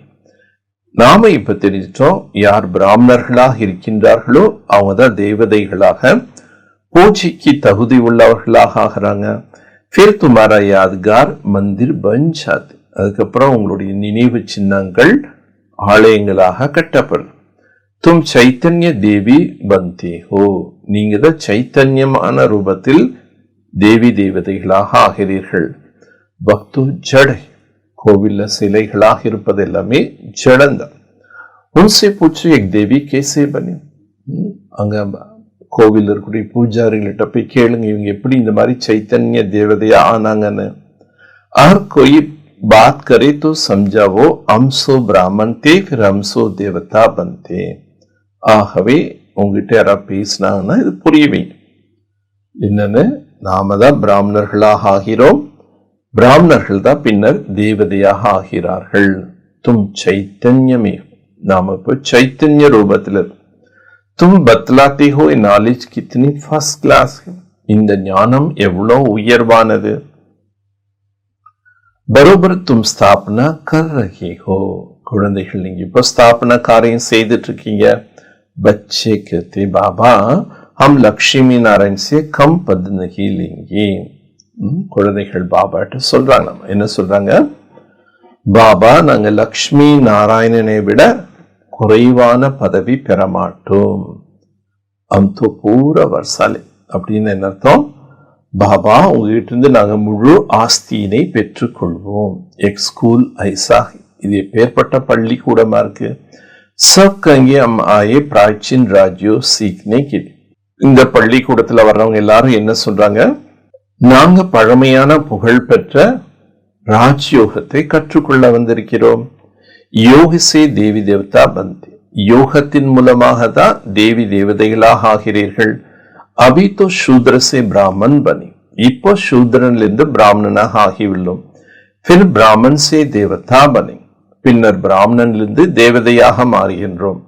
நாம இப்ப தெரிஞ்சிட்டோம், யார் பிராமணர்களாக இருக்கின்றார்களோ அவங்க தான் தேவதைகளாக பூஜைக்கு தகுதி உள்ளவர்களாக ஆகிறாங்க. फिर तुम्हारा यादगार मंदिर बन जाते. அதுக்கப்புறம் உங்களுடைய நினைவு சின்னங்கள் ஆலயங்களாக கட்டப்படும். தும் சைத்தன்ய தேவி பந்தே ஹோ. நீங்க தான் சைத்தன்யமான ரூபத்தில் தேவி தேவதைகளாக ஆகிறீர்கள். பக்து ஜடை, கோவில்ல சிலைகளாக இருப்பது எல்லாமே ஜடந்தான். உன்சே பூச்சு எக் தேவி கேசே பனி. அங்க கோவில் இருக்கக்கூடிய பூஜாரிகிட்ட போய் கேளுங்க, இவங்க எப்படி இந்த மாதிரி சைத்தன்ய தேவதையா ஆனாங்கன்னு. ஆர் कोई बात करे तो समझावो, हमसो ब्राह्मण थे फिर हमसो देवता बनते. ஆகவே உங்ககிட்ட யாராவது பேசினாங்கன்னா இது புரியவே என்னன்னு, நாம தான் பிராமணர்களாக ஆகிறோம், பிராமணர்கள் தான் பின்னர் தேவதையாக ஆகிறார்கள். தும் சைத்தன்யமே. நாம இப்போ சைத்தன்ய ரூபத்தில். तुम बतलाते हो ये नॉलेज कितनी फर्स्ट क्लास है. இந்த ஞானம் எவ்வளவு உயர்வானது. बरोबर तुम स्थापना कर रहे हो. குழந்தைகள் நீங்க இப்ப ஸ்தாபனா காரியம் செய்துட்டு இருக்கீங்க. बच्चे कहते बाबा हम लक्ष्मी नारायण से कम पद नहीं लेंगे. குழந்தைகள் பாபாட்ட சொல்றாங்க. என்ன சொல்றாங்க? பாபா நாங்க லக்ஷ்மி நாராயணனை விட குறைவான பதவி பெற மாட்டோம். அம்தோ பூர வர்சாலே. அப்படின்னு என்ன அர்த்தம்? பாபா உங்ககிட்ட இருந்து நாங்க முழு ஆஸ்தியினை பெற்றுக் கொள்வோம். எக் ஸ்கூல் ஐசா. இது எப்பேற்பட்ட பள்ளிக்கூடமா இருக்கு. சப் கங்கே அம் ஆயே பிராச்சீன் ராஜ்யோ சீக்னே கி. இந்த பள்ளிக்கூடத்துல வர்றவங்க எல்லாரும் என்ன சொல்றாங்க? நாங்க பழமையான புகழ் பெற்ற ராஜ்யோகத்தை கற்றுக்கொள்ள வந்திருக்கிறோம். யோகசே தேவி தேவதா பந்தி. யோகத்தின் மூலமாக தான் தேவி தேவதைகளாக ஆகிறீர்கள். அபி தோ சூத்ரசே பிராமன் பனி. இப்போ சூத்ரனிலிருந்து பிராமணனாக ஆகியுள்ளோம். फिर ब्राह्मण से देवता बने. பின்னர் பிராமணனிலிருந்து தேவதையாக மாறுகின்றோம்.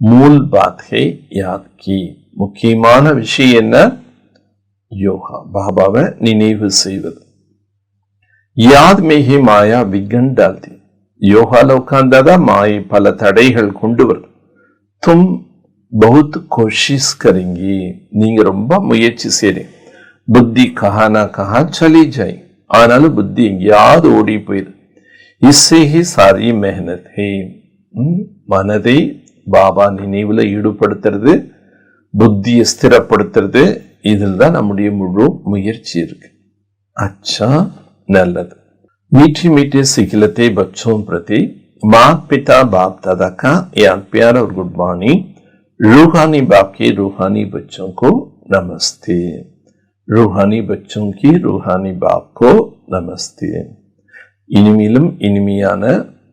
மூல் பாத் ஹே யாத் கி. முக்கியமான விஷயம் என்ன? யோகா, பாபாவை நினைவு செய்வது. யாத் மே ஹி மாயா விகன் டால்தி. யோகால உட்கார்ந்தாதான் மாயை பல தடைகள் கொண்டு வரும். தும் பகுத் கோஷிஷ் கரேங்கி. நீங்க ரொம்ப முயற்சி செய்றீங்க. புத்தி கஹானா கஹா சலி ஜாய். ஆனாலும் புத்தி எங்கேயாவது ஓடி போயிரு. இஸ்ஸே ஹி சாரி மெஹனத் ஹே. மனதை பாபா நினைவுல ஈடுபடுத்துறது, புத்தியை ஸ்திரப்படுத்துறது, இதில் தான் நம்முடைய முழு முயற்சி இருக்கு. अच्छा, நல்லது. मीठे मीठे सिखलते बच्चों प्रति माता पिता बाप दादा का याद प्यार और गुड मॉर्निंग. रूहानी बाप के रूहानी बच्चों को नमस्ते. रूहानी बच्चों की रूहानी बाप को नमस्ते. இனிமேலும் இனிமையான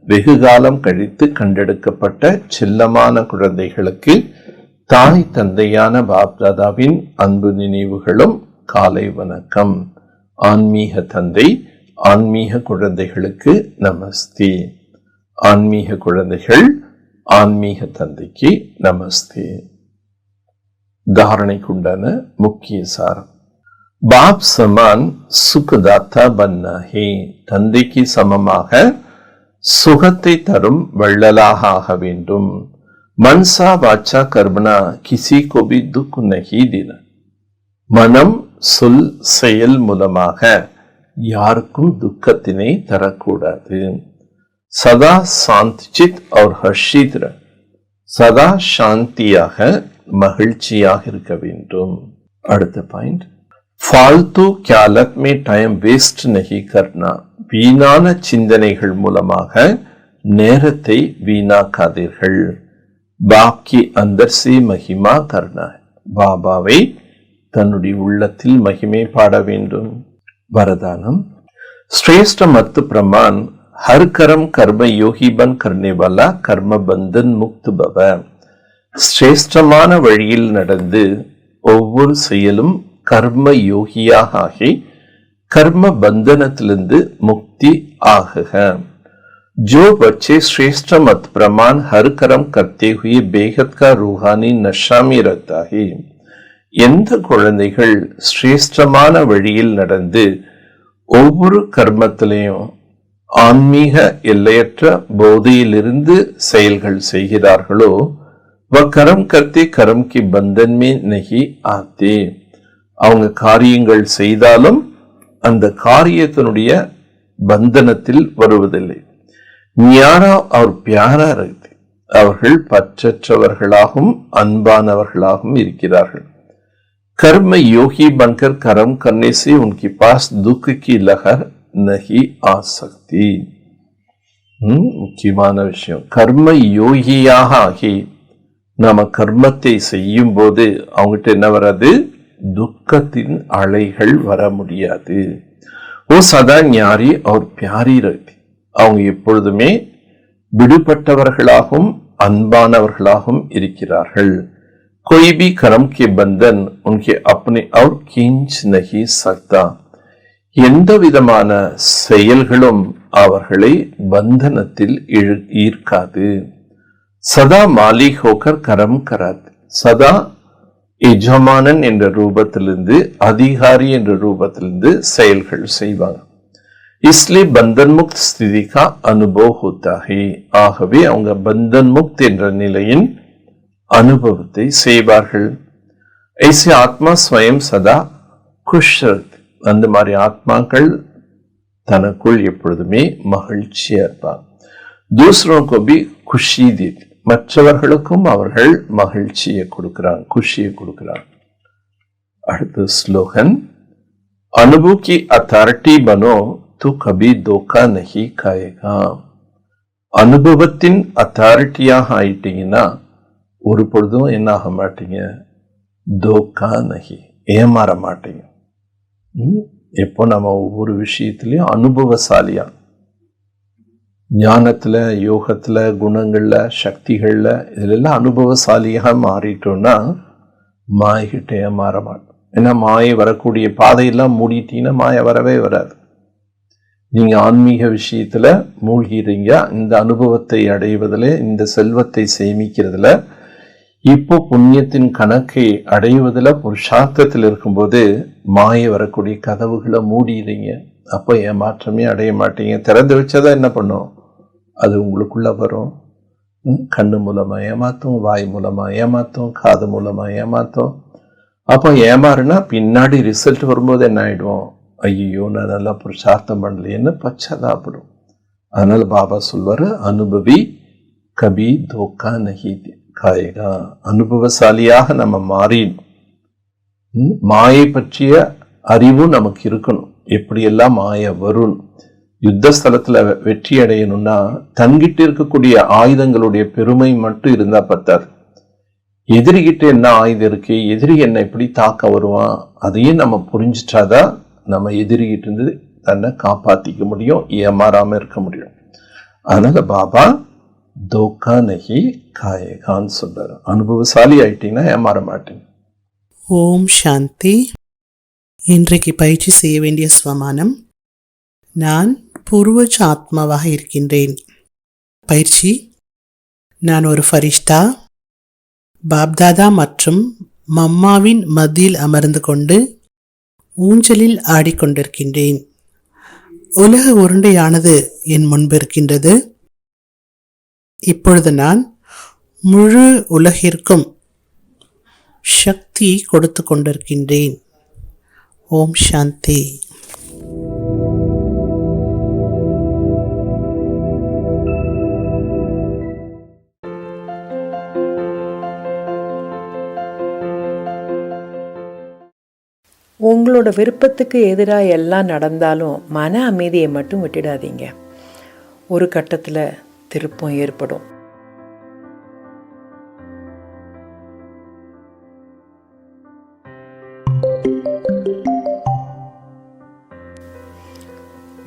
வெகு காலம் கழித்து கண்டெடுக்கப்பட்ட செல்லமான குழந்தைகளுக்கு தாய் தந்தையான பாப் தாதாவின் அன்பு நினைவுகளும் காலை வணக்கம். ஆன்மீக தந்தை ஆன்மீக குழந்தைகளுக்கு நமஸ்தே. ஆன்மீக குழந்தைகள் ஆன்மீக தந்தைக்கு நமஸ்தே. தாரணைக்குண்டான முக்கிய சாரம். பாப் சமான் சுகதாத்தா பன்னா ஹே. தந்தைக்கு சமமாக சுகத்தை தரும் வள்ளலாக ஆக வேண்டும். மன்சா வாச்சா கர்மனா கிசி கோபி துக் நஹி தேனா. மனம் சொல் செயல் மூலமாக யாருக்கும் துக்கத்தினை தரக்கூடாது. சதா சாந்திச்சித் और हर्षित. சதா சாந்தியாக மகிழ்ச்சியாக இருக்க வேண்டும். அடுத்த பாயிண்ட். फालतू ख्यालत में टाइम वेस्ट नहीं करना, வீணான சிந்தனைகள் மூலமாக நேரத்தை வீணாக்காதீர்கள். बाप की अंदर से महिमा करना है, பாபாவை தன்னுடைய உள்ளத்தில் மகிமை பாட வேண்டும். वरदानम श्रेष्ठ मत प्रमाण हर कर्म कर्म योगी बन करने वाला कर्म बंधन मुक्त भव. சிரேஷ்டமான வழியில் நடந்து ஒவ்வொரு செயலும் கர்ம யோகியாக ஆகி கர்ம பந்தனத்திலிருந்து முக்தி ஆகுக. जो बच्चे श्रेष्ठ मत प्रमाण हर कर्म करते हुए बेहद का रूहानी नशा में रहता है, எந்த குழந்தைகள் சிரேஷ்டமான வழியில் நடந்து ஒவ்வொரு கர்மத்திலையும் ஆன்மீக எல்லையற்ற போதையிலிருந்து செயல்கள் செய்கிறார்களோ, वह कर्म करते कर्म के बंधन में नहीं आते. அவங்க காரியங்கள் செய்தாலும் அந்த காரியத்தினுடைய பந்தனத்தில் வருவதில்லை. ஞானா அவர் பியாரா இருக்கு, அவர்கள் பற்றற்றவர்களாகவும் அன்பானவர்களாகவும் இருக்கிறார்கள். कर्म योगी बनकर कर्म करने से उनके पास दुख की लहर नहीं आ सकती. முக்கியமான விஷயம், கர்ம யோகியாக ஆகி நாம கர்மத்தை செய்யும் போது அவங்ககிட்ட என்ன வராது, துக்கத்தின் அலைகள் வர முடியாது. ஓ சதா ஞாரி அவர் பியாரி ரத்தி, அவங்க எப்பொழுதுமே விடுபட்டவர்களாகவும் அன்பானவர்களாகவும் இருக்கிறார்கள். कोई भी कर्म के बंधन उनके अपने और खींच नहीं सकता. எந்த விதமான செயல்களும் அவர்களை பந்தனத்தில் ஈர்க்காது. சதா மாலிக் ஹோக்கர் கரம் கராத், சதா எஜமானன் என்ற ரூபத்திலிருந்து அதிகாரி என்ற ரூபத்திலிருந்து செயல்கள் செய்வாங்க. इसलिए बंधन मुक्त स्थिति का अनुभव होता है. ஆகவே அவங்க பந்தன் முக்த் என்ற நிலையின் அனுபவத்தை செய்வார்கள். ऐसे आत्मा स्वयं सदा खुश रहते, அந்த மாதிரி ஆத்மாக்கள் தனக்குள் எப்பொழுதுமே மகிழ்ச்சியா இருப்பாங்க. दूसरों को भी खुशी देते, மற்றவர்களுக்கும் அவர்கள் மகிழ்ச்சியை கொடுக்கிறாங்க, குஷியை கொடுக்கிறாங்க. அடுத்த ஸ்லோகன், अनुभव की अथॉरिटी बनो तो कभी धोखा नहीं खाएगा. அனுபவத்தின் அத்தாரிட்டியாக ஆயிட்டீங்கன்னா ஒரு பொழுதும் என்ன ஆக மாட்டீங்க, தோக்கா நகி, ஏமாற மாட்டீங்க. எப்போ நம்ம ஒவ்வொரு விஷயத்திலையும் அனுபவசாலியா, ஞானத்துல, யோகத்துல, குணங்கள்ல, சக்திகள்ல, இதெல்லாம் அனுபவசாலியாக மாறிட்டோம்னா மாய்கிட்ட ஏமாற மாட்டோம். ஏன்னா மாயை வரக்கூடிய பாதையெல்லாம் மூடிட்டீங்கன்னா மாயை வரவே வராது. நீங்க ஆன்மீக விஷயத்துல மூழ்கிறீங்க, இந்த அனுபவத்தை அடைவதில், இந்த செல்வத்தை சேமிக்கிறதுல, இப்போ புண்ணியத்தின் கணக்கை அடைவதில், புருஷார்த்தத்தில் இருக்கும்போது மாயை வரக்கூடிய கதவுகளை மூடிடுறீங்க. அப்போ ஏமாற்றமே அடைய மாட்டீங்க. திறந்து வச்சதான் என்ன பண்ணும், அது உங்களுக்குள்ள வரும். கண்ணு மூலமா ஏமாத்தும், வாய் மூலமா ஏமாத்தும், காது மூலமா ஏமாத்தும். அப்போ ஏமாறுனா பின்னாடி ரிசல்ட் வரும்போது என்ன ஆயிடுவோம், ஐயோ நான் நல்லா புருஷார்த்தம் பண்ணலையேன்னு பச்சாதாப்படும். அதனால பாபா சொல்வாரு, அனுபவி கபி தோக்கா நஹி காயேகா. அனுபவசாலியாக நம்ம மாறிடும். மாயை பற்றிய அறிவும் நமக்கு இருக்கணும், எப்படியெல்லாம் மாய வரும். யுத்த ஸ்தலத்துல வெற்றி அடையணும்னா தன்கிட்ட இருக்கக்கூடிய ஆயுதங்களுடைய பெருமை மட்டும் இருந்தா பத்தாது. எதிரிகிட்ட என்ன ஆயுதம் இருக்கு, எதிரி என்ன எப்படி தாக்க வருவான், அதையும் நம்ம புரிஞ்சிட்டாதான் நம்ம எதிரிகிட்ட இருந்து தன்னை காப்பாத்திக்க முடியும், ஏமாறாம இருக்க முடியும். அதனால பாபா தோக்கா நகி காயேகான்னு சொல்றாரு. அனுபவசாலி ஆயிட்டீங்கன்னா ஏமாற மாட்டீங்க. ஓம் சாந்தி. இன்றைக்கு பயிற்சி செய்ய வேண்டிய ஸ்வமானம், நான் பூர்வஜ ஆத்மாவாக இருக்கின்றேன். பயிற்சி, நான் ஒரு ஃபரிஷ்தா, பாப்தாதா மற்றும் மம்மாவின் மத்தியில் அமர்ந்து கொண்டு ஊஞ்சலில் ஆடிக்கொண்டிருக்கின்றேன். உலக உருண்டையானது என் முன்பு இருக்கின்றது. இப்பொழுது நான் முழு உலகிற்கும் சக்தி கொடுத்து கொண்டிருக்கின்றேன். ஓம் சாந்தி. உங்களோட விருப்பத்துக்கு எதிராக எல்லாம் நடந்தாலும் மன அமைதியை மட்டும் விட்டுடாதீங்க. ஒரு கட்டத்தில் திருப்பம் ஏற்படும்.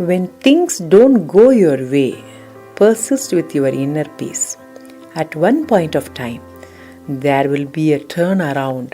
When things don't go your way, persist with your inner peace. At one point of time, there will be a turnaround.